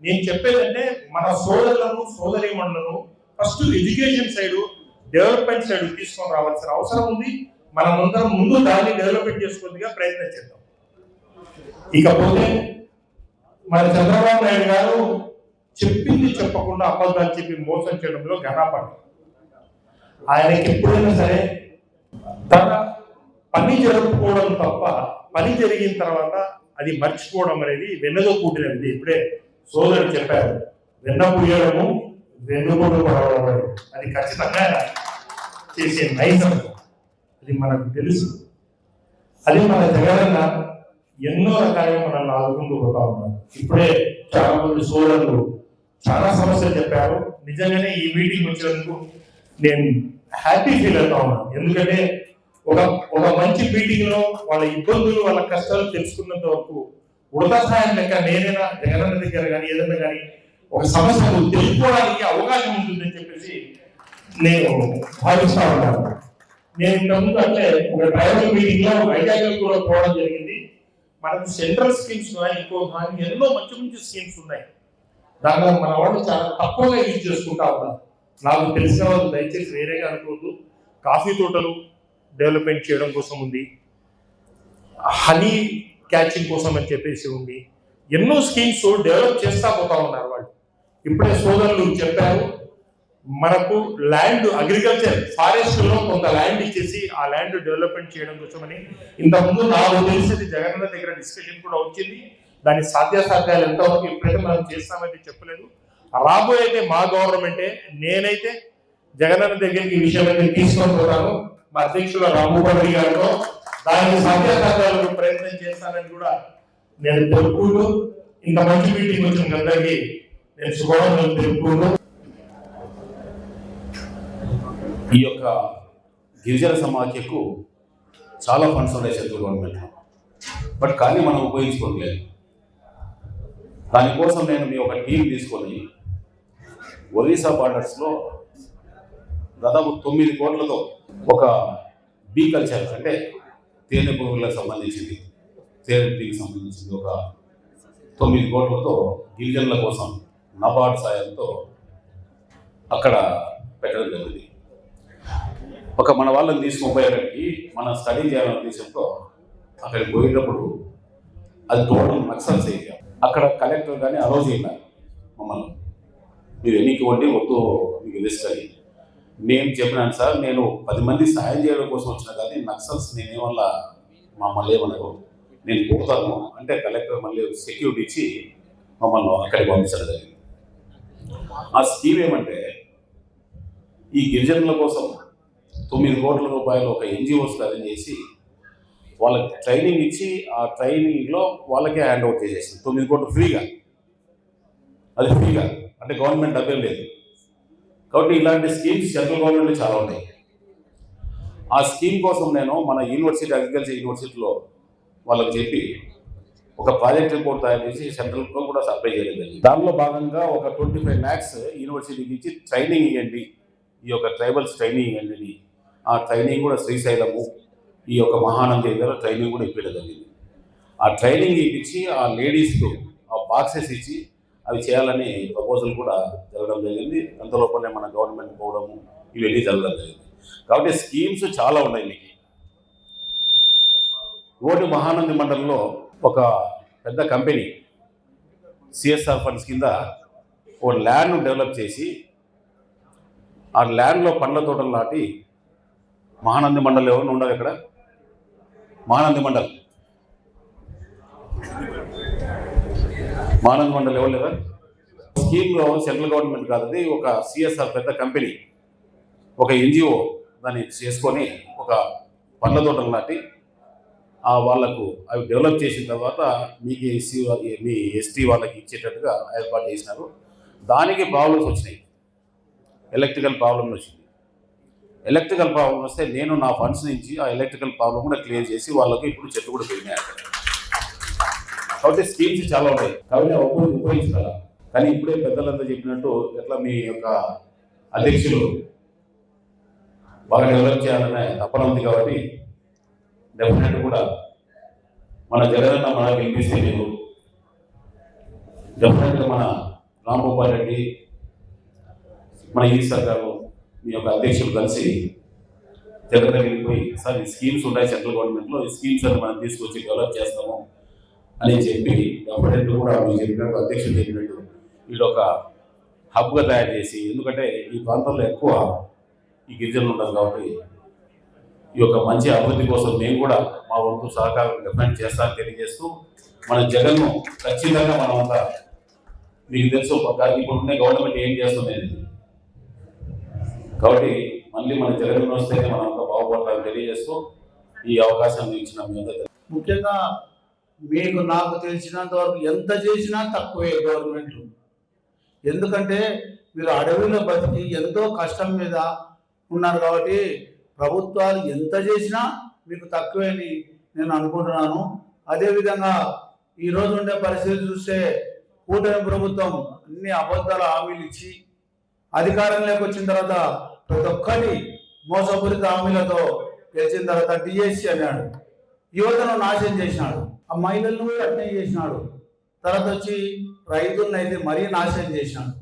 నేను చెప్పేదంటే మన సోదరులను, సోదరీమణులను first education side, development side తీసుకొని రావాల్సిన అవసరం ఉంది. మనమందరం ముందు దాన్ని డెవలప్మెంట్ చేసుకునేందుగా ప్రయత్నం చేద్దాం. ఇకపోతే మన చంద్రబాబు నాయుడు గారు చెప్పింది చెప్పకుండా అబద్ధాలు చెప్పి మోసం చేయడంలో ఘనపడ్డారు. ఆయనకి ఎప్పుడైనా సరే తన పని జరుపుకోవడం తప్ప పని జరిగిన తర్వాత అది మర్చిపోవడం అనేది వెన్నతో కూడినది. ఇప్పుడే సోదరుడు చెప్పారు, వెన్న పుయ్యడము వెన్నుపోటు పడవడం అది ఖచ్చితంగా చేసే నైజం, అది మనకు తెలుసు. అది మన జగనన్న ఎన్నో రకాలుగా మనల్ని ఆదుకుంటూ పోతా ఉన్నారు. ఇప్పుడే చాలా మంది సోదరులు చాలా సమస్యలు చెప్పారు. నిజంగానే ఈ మీటింగ్ వచ్చినందుకు నేను హ్యాపీ ఫీల్ అవుతా ఉన్నాను. ఎందుకంటే ఒక మంచి మీటింగ్ లో వాళ్ళ ఇబ్బందులు, వాళ్ళ కష్టాలు తెలుసుకున్నంత వరకు ఉడత సహాయం లెక్క నేనైనా జగనన్న దగ్గర కానీ ఏదైనా కానీ ఒక సమస్యను తెలుసుకోవడానికి అవకాశం ఉంటుందని చెప్పేసి నేను భావిస్తా ఉన్నాను. నేను ఇంతకుముందు అంటే ఒక ట్రైబల్ మీటింగ్ లో వైజాగ్ కూడా పోవడం జరిగింది. మనకు సెంట్రల్ స్కీమ్స్ కానీ ఇంకో కానీ ఎన్నో మంచి మంచి స్కీమ్స్ ఉన్నాయి. దానిలో మన వాళ్ళు చాలా తక్కువగా యూజ్ చేసుకుంటా ఉన్నారు. నాకు తెలిసిన వాళ్ళు దయచేసి వేరేగా అనుకోవద్దు. కాఫీ తోటలు డెవలప్మెంట్ చేయడం కోసం ఉంది, హనీ క్యాచింగ్ కోసం అని చెప్పేసి ఉంది. ఎన్నో స్కీమ్స్ డెవలప్ చేస్తా పోతా ఉన్నారు వాళ్ళు. ఇప్పుడే సోదరులు చెప్పారు, మనకు ల్యాండ్ అగ్రికల్చర్ ఫారెస్ట్ లో కొంత ల్యాండ్ ఇచ్చేసి ఆ ల్యాండ్ డెవలప్మెంట్ చేయడం కోసమని ఇంతకుముందు నాకు తెలిసేది జగనన్న దగ్గర డిస్కషన్ కూడా వచ్చింది. దాని సాధ్యాసాధ్యాలు ఎంతవరకు ఎప్పుడైతే మనం చేస్తామైతే చెప్పలేదు. రాబోయేతే మా గవర్నమెంటే, నేనైతే జగనన్న దగ్గరికి ఈ విషయం అయితే తీసుకొని పోతాను. మా అధ్యక్షుల రామగోపాల్ గారితో దానికి సాధ్యాసాధ్యాలకు ప్రయత్నం చేస్తానని కూడా నేను తెలుపుకుంటూ, ఇంత మంచి మీటింగ్ వచ్చిన అందరికీ నేను శుభాకాంక్షలు తెలుపుకుంటూ, ఈ యొక్క గిరిజన సమాఖ్యకు చాలా ఫండ్స్ ఉన్నాయి సెంట్రల్ గవర్నమెంట్లో, బట్ కానీ మనం ఉపయోగించుకోవట్లేదు. దానికోసం నేను మీ ఒక టీం తీసుకొని ఒరిస్సా బార్డర్స్లో దాదాపు 9 కోట్లతో ఒక బీ కల్చర్ అంటే తేనె పురుగులకు సంబంధించింది, తేనెటీకి సంబంధించింది ఒక 9 కోట్లతో గిరిజనుల కోసం నబార్డ్ సాయంతో అక్కడ పెట్టడం జరిగింది. ఒక మన వాళ్ళని తీసుకుపోయేటప్పటికి మనం స్టడీ చేయాలనే ఉద్దేశంతో అక్కడికి పోయేటప్పుడు అది టోటల్ నక్సల్స్ ఏరియా. అక్కడ కలెక్టర్ కానీ అలో చేయాలి మమ్మల్ని, మీరు ఎన్నికి వండి వద్దు మీకు రిస్క్ అని. నేను చెప్పినాను సార్, నేను 10 మంది సాయం చేయడం కోసం వచ్చినా కానీ నక్సల్స్ నేనేమల్లా మమ్మల్ని ఏమన్నారు, నేను పోతాను అంటే కలెక్టర్ మళ్ళీ సెక్యూరిటీ ఇచ్చి మమ్మల్ని అక్కడికి పంపించడం జరిగింది. ఆ స్కీమ్ ఏమంటే ఈ గిరిజనుల కోసం 9 కోట్ల రూపాయలు ఒక NGOs అరేంజ్ చేసి వాళ్ళకి ట్రైనింగ్ ఇచ్చి ఆ ట్రైనింగ్లో వాళ్ళకే హ్యాండ్ ఓవర్ చేసేసింది 9 కోట్లు ఫ్రీగా. అది ఫ్రీగా అంటే గవర్నమెంట్ డబ్బే లేదు. కాబట్టి ఇలాంటి స్కీమ్స్ సెంట్రల్ గవర్నమెంట్ చాలా ఉన్నాయి. ఆ స్కీమ్ కోసం నేను మన యూనివర్సిటీ అగ్రికల్చర్ యూనివర్సిటీలో వాళ్ళకి చెప్పి ఒక ప్రాజెక్ట్ రిపోర్ట్ తయారు చేసి సెంట్రల్తో కూడా సప్లై చేయడం జరిగింది. దానిలో భాగంగా ఒక 25 lakhs యూనివర్సిటీకి ఇచ్చి ట్రైనింగ్ ఇవ్వండి, ఈ యొక్క ట్రైబల్స్ ట్రైనింగ్ ఇవ్వండి. ఆ ట్రైనింగ్ కూడా శ్రీశైలము ఈ యొక్క మహానంద ఏరియాలో ట్రైనింగ్ కూడా ఇప్పించడం జరిగింది. ఆ ట్రైనింగ్ ఇప్పించి ఆ లేడీస్కు ఆ బాక్సెస్ ఇచ్చి అవి చేయాలని ప్రపోజల్ కూడా జరగడం జరిగింది. అంతలోపలనే మన గవర్నమెంట్ పోవడము ఇవన్నీ జరగడం జరిగింది. కాబట్టి స్కీమ్స్ చాలా ఉన్నాయి మీకు. ఓటి మహానంది మండలంలో ఒక పెద్ద కంపెనీ CSR ఫండ్స్ కింద ఓ ల్యాండ్ను డెవలప్ చేసి ఆ ల్యాండ్లో పండ్ల తోటలు నాటి మహానంది మండలం ఎవరు ఉండదు ఇక్కడ, మహానంది మండల్ ఎవరు లేదా స్కీమ్లో సెంట్రల్ గవర్నమెంట్ కాదు, అది ఒక CSR పెద్ద కంపెనీ ఒక NGO దాన్ని చేసుకొని ఒక పండ్ల తోటలు నాటి వాళ్లకు అవి డెవలప్ చేసిన తర్వాత మీకు మీ ST వాళ్ళకి ఇచ్చేటట్టుగా ఏర్పాటు చేసినారు. దానికి ప్రాబ్లమ్స్ వచ్చినాయి, ఎలక్ట్రికల్ ప్రాబ్లం వచ్చింది. ఎలక్ట్రికల్ ప్రాబ్లం వస్తే నేను నా ఫండ్స్ నుంచి ఆ ఎలక్ట్రికల్ ప్రాబ్లం కూడా క్లియర్ చేసి వాళ్ళకి ఇప్పుడు చెట్లు కూడా పెరిగినాయి అక్కడ. కాబట్టి స్కీమ్స్ చాలా ఉన్నాయి కాబట్టి ఉపయోగించాలి. కానీ ఇప్పుడే పెద్దలంతా చెప్పినట్టు ఎట్లా మీ యొక్క అధ్యక్షులు బాగా డెవలప్ చేయాలనే తపన ఉంది. కాబట్టి డెఫినెట్ కూడా మన జగనన్న మన గెలిపిస్తే నేను డెఫినెట్గా మన రాంభూపాల్ రెడ్డి మన ఈశ్వర్ గారు మీ యొక్క అధ్యక్షులు కలిసి జగన్ దగ్గరికి పోయి సార్ ఈ స్కీమ్స్ ఉన్నాయి సెంట్రల్ గవర్నమెంట్లో, ఈ స్కీమ్స్ అని మనం తీసుకొచ్చి డెవలప్ చేస్తాము అని చెప్పి డెఫినెట్ కూడా మీరు చెప్పినట్టు అధ్యక్షులు చెప్పినట్టు వీళ్ళు ఒక హబ్గా తయారు చేసి, ఎందుకంటే ఈ ప్రాంతంలో ఎక్కువ ఈ గిరిజనులు ఉంటారు కాబట్టి ఈ యొక్క మంచి అభివృద్ధి కోసం మేము కూడా మా వంతు సహకారం డిమాండ్ చేస్తామని తెలియజేస్తూ మన జగన్ను ఖచ్చితంగా మనమంతా మీకు తెలుసు ఇప్పుడున్న గవర్నమెంట్ ఏం చేస్తుంది కాబట్టి మళ్ళీ మన జగన్ వస్తేనే మనమంతా బాగుపడతామని తెలియజేస్తూ ఈ అవకాశాన్ని ఇచ్చిన మీ అందరూ. ముఖ్యంగా మీకు నాకు తెలిసినంత వరకు ఎంత చేసినా తక్కువే గవర్నమెంట్. ఎందుకంటే మీరు అడవిలో బతికి ఎంతో కష్టం మీద ఉన్నారు కాబట్టి ప్రభుత్వాలు ఎంత చేసినా మీకు తక్కువే అని నేను అనుకుంటున్నాను. అదేవిధంగా ఈరోజు ఉండే పరిస్థితి చూస్తే కూటమి ప్రభుత్వం అన్ని అబద్ధాల హామీలు ఇచ్చి అధికారంలోకి వచ్చిన తర్వాత ప్రతి ఒక్కటి మోసపూరిత హామీలతో గెలిచిన తర్వాత DSC అన్నాడు, యువతను నాశనం చేసినాడు, ఆ మహిళలను కూడా అట్నే చేసినాడు. తర్వాత వచ్చి రైతులను అయితే మరీ నాశనం చేసినాడు.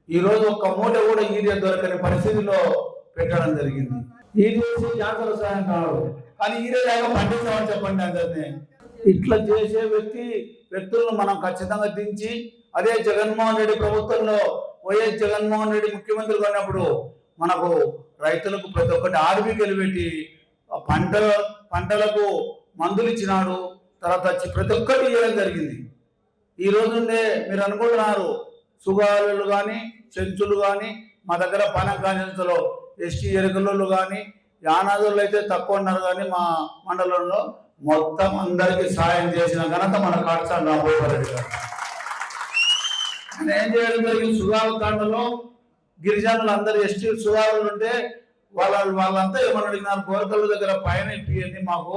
ఈరోజు ఒక్క మూట కూడా యూరియా దొరకని పరిస్థితిలో పెట్టడం జరిగింది. యూరియా జాతర సాయం కాదు కానీ యూరియా లేక పండించామని చెప్పండి అందరినీ. ఇట్లా చేసే వ్యక్తులను మనం ఖచ్చితంగా దించి అదే జగన్మోహన్ రెడ్డి ప్రభుత్వంలో వైఎస్ జగన్మోహన్ రెడ్డి ముఖ్యమంత్రిగా ఉన్నప్పుడు మనకు రైతులకు ప్రతి ఒక్కటి ఆర్బీకేలు పెట్టి పంటలకు మందులు ఇచ్చినాడు. తర్వాత వచ్చి ప్రతి ఒక్కటి ఇవ్వడం జరిగింది. ఈ రోజుండే మీరు అనుకుంటున్నారు సుగాలు కానీ చెంచులు కానీ మా దగ్గర పనకాంజంలో ST ఎరుకలు కానీ యానాదులు అయితే తక్కువ ఉన్నారు కానీ మా మండలంలో మొత్తం అందరికీ సాయం చేసిన ఘనత మన కాట్సాల రాంభూపాల్ రెడ్డి గారు. ఆయన ఏం చేయడం జరిగింది, సుగాల తాండలో గిరిజనులు అందరూ ST సుగాలు ఉంటే వాళ్ళంతా ఏమని అడిగినారు, గోరకల్ల దగ్గర పైన ఇప్పియండి మాకు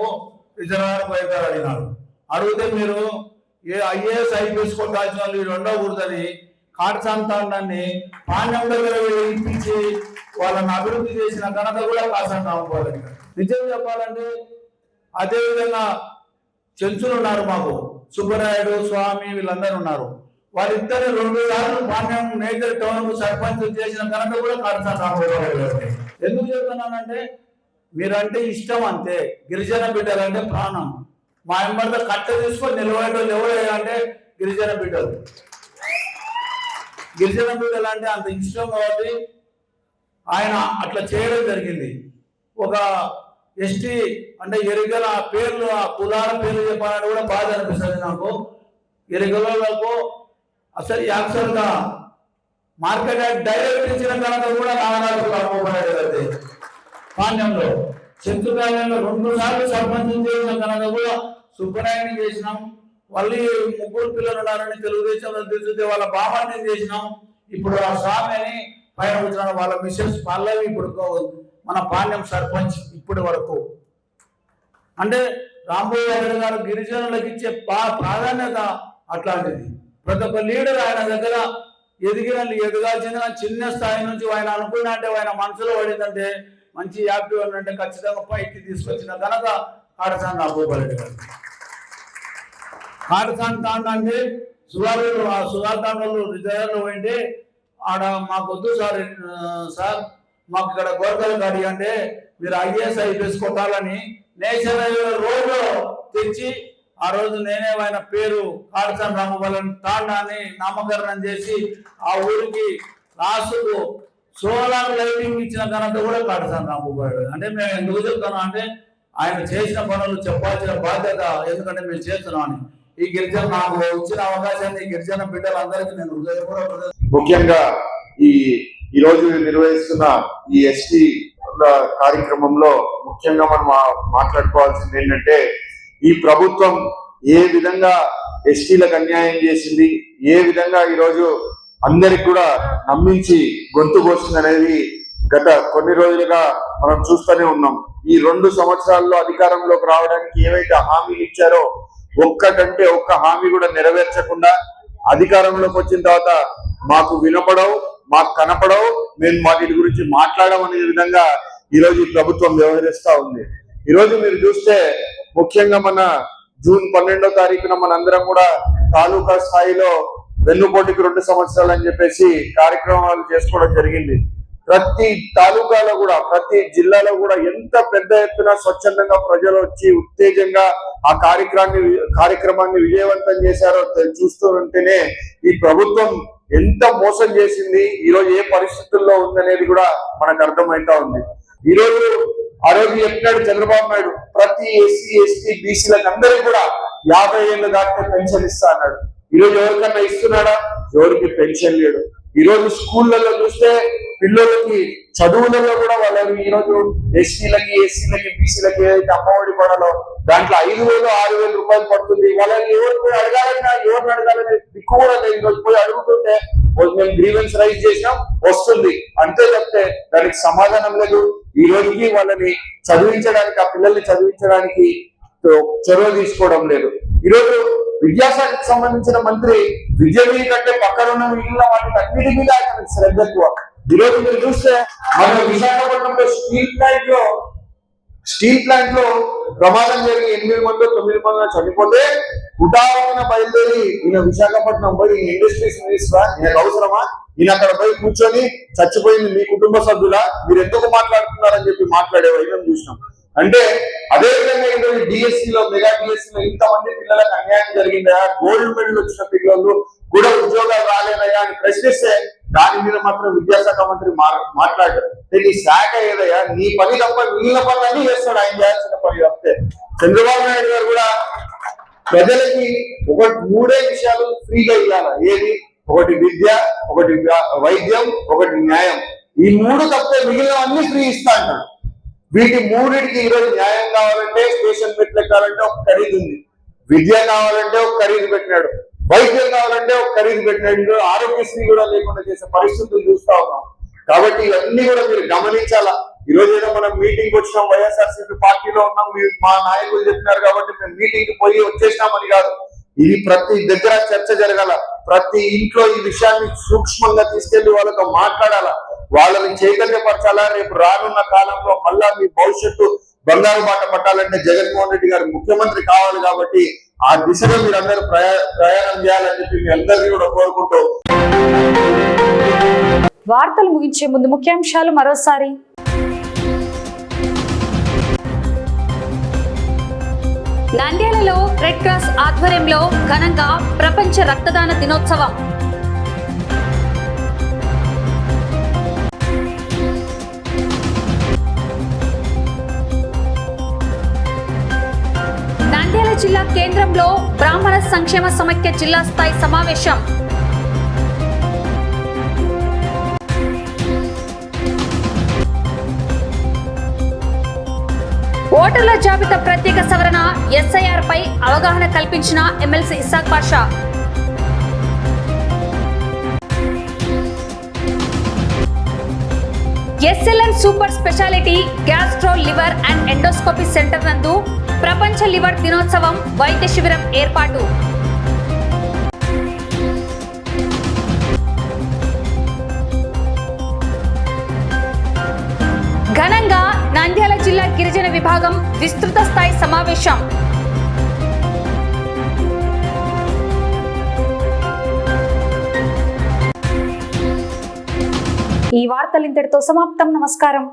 రిజర్వాయర్ పైన అడిగినారు. అడిగితే మీరు IAS IPS కొట్టాల్సిన వాళ్ళు వీళ్ళు ఉండకూడదని కాట్సాంతాన్ని పాండ్యం దగ్గర ఇప్పించి వాళ్ళని అభివృద్ధి చేసిన ఘనత కూడా కాట్సాల రాంభూపాల్ రెడ్డి గారు. నిజం చెప్పాలంటే అదేవిధంగా చెంచులు ఉన్నారు, మాకు సుబ్బరాయుడు స్వామి వీళ్ళందరూ ఉన్నారు. వాళ్ళిద్దరు 2 సార్లు పాండ్యం మేజర్ టౌన్ కు సర్పంచ్ చేసిన ఘనత కూడా కాట్సాల రాంభూపాల్ రెడ్డి గారు. ఎందుకు చెప్తున్నానంటే మీరంటే ఇష్టం అంతే. గిరిజన బిడ్డలంటే ప్రాణం. మా ఎంబడితో కట్ట తీసుకొని నిలబడేటోళ్ళు ఎవరు అంటే గిరిజన బిడ్డలు. గిరిజన బిడ్డలు అంటే అంత ఇష్టం కాబట్టి ఆయన అట్లా చేయడం జరిగింది. ఒక ఎస్టీ అంటే ఎరిగల పేర్లు, ఆ కులాల పేర్లు చెప్పాలని కూడా బాధ అనిపిస్తుంది నాకు. ఎరిగలకు అసలు యాక్చువల్గా మార్కెట్ యాక్ట్ డైరెక్ట్ ఇచ్చిన కనుక కూడా నాగరాజు పాండ్యంలో చెంచుకాలంలో 2 సార్లు సర్పంచ్ చేసిన కనుక కూడా సుబ్బనాయుడిని చేసినాం. మళ్ళీ 3 పిల్లలు ఉన్నారని తెలుగుదేశంలో తెలిసితే వాళ్ళ బామాన్ని చేసినాం. ఇప్పుడు ఆ స్వామిని పైన వచ్చిన వాళ్ళ మిస్సెస్ పల్లవి ఇప్పుడు మన పాండ్యం సర్పంచ్ ఇప్పటి వరకు. అంటే రాంబాబు గారు గిరిజనులకు ఇచ్చే ప్రాధాన్యత అట్లాంటిది. ప్రతి ఒక్క లీడర్ ఆయన దగ్గర ఎదగాల్సిన చిన్న స్థాయి నుంచి ఆయన అనుకున్నా అంటే ఆయన మనసులో పడిందంటే మంచి యాక్టివ్ అంటే ఖచ్చితంగా పైకి తీసుకొచ్చిన ఘనత కాటసాని రాంబాబు గారు. కాటసాని తాండ అంటే సుగారు తాండలు రిజర్వ్లో పోయింటే ఆడ మాకొద్దు సార్ మాకు ఇక్కడ గోర్కల్ గాడి అంటే మీరు IAS IPS కొట్టాలని నేషనల్ హైవే రోడ్లో తెచ్చి ఆ రోజు నేనే ఆయన పేరు కాటసాని రాంబాబు తాండా అని నామకరణం చేసి ఆ ఊరికి లాస్ట్కు సోలార్ లైటింగ్ ఇచ్చిన ఘనత కూడా కాటసాని రాంబాబు గారు. అంటే మేము ఎందుకు చెప్తాను అంటే ఆయన చేసిన పనులు చెప్పాల్సిన బాధ్యత, ఎందుకంటే మేము చేస్తున్నాం అని. ఈ గిరిజన నాకు ఇచ్చిన అవకాశాన్ని గిరిజన బిడ్డలందరికీ నేను హృదయపూర్వక ముఖ్యంగా ఈ రోజు నిర్వహిస్తున్న ఈ ఎస్టీ కార్యక్రమంలో ముఖ్యంగా మనం మాట్లాడుకోవాల్సింది ఏంటంటే, ఈ ప్రభుత్వం ఏ విధంగా ఎస్టీలకు అన్యాయం చేసింది, ఏ విధంగా ఈరోజు అందరికి కూడా నమ్మించి గొంతు కోసింది అనేది గత కొన్ని రోజులుగా మనం చూస్తూనే ఉన్నాం. ఈ 2 సంవత్సరాల్లో అధికారంలోకి రావడానికి ఏవైతే హామీలు ఇచ్చారో ఒక్కటంటే ఒక్క హామీ కూడా నెరవేర్చకుండా అధికారంలోకి వచ్చిన తర్వాత మాకు వినపడవు, మాకు కనపడవు, మేము వాటి గురించి మాట్లాడమనే విధంగా ఈరోజు ఈ ప్రభుత్వం వ్యవహరిస్తా ఉంది. ఈరోజు మీరు చూస్తే ముఖ్యంగా మన జూన్ 12వ తారీఖున మనందరం కూడా తాలూకా స్థాయిలో వెన్నుపోటుకి 2 సంవత్సరాలు అని చెప్పేసి కార్యక్రమాలు చేసుకోవడం జరిగింది. ప్రతి తాలూకాలో కూడా ప్రతి జిల్లాలో కూడా ఎంత పెద్ద ఎత్తున స్వచ్ఛందంగా ప్రజలు వచ్చి ఉత్తేజంగా ఆ కార్యక్రమాన్ని విజయవంతం చేశారో చూస్తూ ఉంటేనే ఈ ప్రభుత్వం ఎంత మోసం చేసింది, ఈరోజు ఏ పరిస్థితుల్లో ఉందనేది కూడా మనకు అర్థమవుతా ఉంది. ఆ రోజు చెప్పినాడు చంద్రబాబు నాయుడు, ప్రతి ఎస్సీ ఎస్టీ బీసీలకు అందరికీ కూడా 50 ఏళ్ళు దాటితే పెన్షన్ ఇస్తా అన్నాడు. ఈరోజు ఎవరికన్నా ఇస్తున్నాడా? ఎవరికి పెన్షన్ లేడు. ఈరోజు స్కూళ్ళలో చూస్తే పిల్లలకి చదువులలో కూడా వాళ్ళకి ఈరోజు ఎస్టీలకి ఎస్సీలకి బీసీలకి ఏదైతే అమ్మఒడి పడాలో దాంట్లో 5,000 6,000 రూపాయలు పడుతుంది. వాళ్ళని ఎవరు పోయి అడగాలన్నా ఎవరిని అడగాలని దిక్కు కూడా లేదు. ఈరోజు పోయి అడుగుతుంటే మేము గ్రీవెన్స్ రైజ్ చేసినాం వస్తుంది అంతే తప్పితే దానికి సమాధానం లేదు. ఈ రోజుకి వాళ్ళని చదివించడానికి, ఆ పిల్లల్ని చదివించడానికి చొరవ తీసుకోవడం లేదు. ఈరోజు విద్యాశాఖకు సంబంధించిన మంత్రి విద్య మీద కంటే పక్కన ఉన్న మిగిలిన వాటికి అన్నిటి మీద ఆయన శ్రద్ధ ఎక్కువ. ఈరోజు మీరు చూస్తే మన విశాఖపట్నంలో స్టీల్ ప్లాంట్ లో ప్రమాదం జరిగి 8 మందో 9 మందో చనిపోతే ఉటావన బయలుదేరి ఈయన విశాఖపట్నం పోయి ఇండస్ట్రీస్ మినిస్టర్ ఈయనకు అవసరమా? ఈయన అక్కడ పోయి కూర్చొని చచ్చిపోయింది మీ కుటుంబ సభ్యులా, మీరు ఎందుకు మాట్లాడుతున్నారని చెప్పి మాట్లాడే వైద్యం చూసినాం. అంటే అదే విధంగా ఈరోజు డిఎస్సీలో మెగా డిఎస్సీలో ఇంతమంది పిల్లలకు అన్యాయం జరిగిందా, గోల్డ్ మెడల్ వచ్చిన పిల్లలు కూడా ఉద్యోగాలు రాలేదయా అని ప్రశ్నిస్తే దాని మీద మాత్రం విద్యాశాఖ మంత్రి మాట్లాడారు. నీ శాఖ ఏదయ్యా, నీ పని తప్ప మిగిలిన పనులన్నీ చేస్తాడు, ఆయన చేయాల్సిన పని తప్పితే. చంద్రబాబు నాయుడు గారు కూడా ప్రజలకి 3 విషయాలు ఫ్రీగా ఇవ్వాలి. ఏది? ఒకటి విద్య, ఒకటి వైద్యం, ఒకటి న్యాయం. ఈ 3 తప్పితే మిగిలినవన్నీ ఫ్రీ ఇస్తా అంటాడు. వీటి 3టికి ఈరోజు న్యాయం కావాలంటే స్టేషన్ మెట్లు ఎక్కాలంటే ఒక ఖరీదు ఉంది, విద్య కావాలంటే ఒక ఖరీదు పెట్టినాడు, వైద్యం కావాలంటే ఒక ఖరీదు పెట్టినాడు, ఆరోగ్యశ్రీ కూడా లేకుండా చేసే పరిస్థితులు చూస్తా ఉన్నాం. కాబట్టి ఇవన్నీ కూడా మీరు గమనించాలా. ఈ రోజు ఏదో మనం మీటింగ్ వచ్చినాం, వైఎస్ఆర్సీపీ పార్టీలో ఉన్నాం, మా నాయకులు చెప్పినారు కాబట్టి మేము మీటింగ్ పోయి వచ్చేసినామని కాదు. ఇది ప్రతి దగ్గర చర్చ జరగాల, ప్రతి ఇంట్లో ఈ విషయాన్ని సూక్ష్మంగా తీసుకెళ్లి వాళ్ళతో మాట్లాడాలా, వాళ్ళని చైతన్యపరచాలా. రేపు రానున్న కాలంలో మళ్ళా మీ భవిష్యత్తు బంగారు బాట పట్టాలంటే జగన్మోహన్ రెడ్డి గారు ముఖ్యమంత్రి కావాలి. కాబట్టి ఆ దిశగా మీరు అందరూ ప్రయాణం చేయాలని చెప్పి మీ అందరినీ కూడా కోరుకుంటూ వార్తలు ముగించే ముందు ముఖ్యాంశాలు మరోసారి. నంద్యాలలో రెడ్ క్రాస్ ఆధ్వర్యంలో ఘనంగా ప్రపంచ రక్తదాన దినోత్సవం. నంద్యాల జిల్లా కేంద్రంలో బ్రాహ్మణ సంక్షేమ సమైక్య జిల్లా స్థాయి సమావేశం. ఓటర్ల జాబితా ప్రత్యేక సవరణ ఎస్ఐఆర్ పై అవగాహన కల్పించిన MLC Isaac Pasha. SLN super speciality gastro liver and endoscopy centre నందు ప్రపంచ లివర్ దినోత్సవం వైద్య శిబిరం ఏర్పాటు. ఘనంగా నంద్యాల జిల్లా గిరిజన విభాగం విస్తృత స్థాయి సమావేశం. ఈ వార్తలు ఇంతటితో సమాప్తం. నమస్కారం.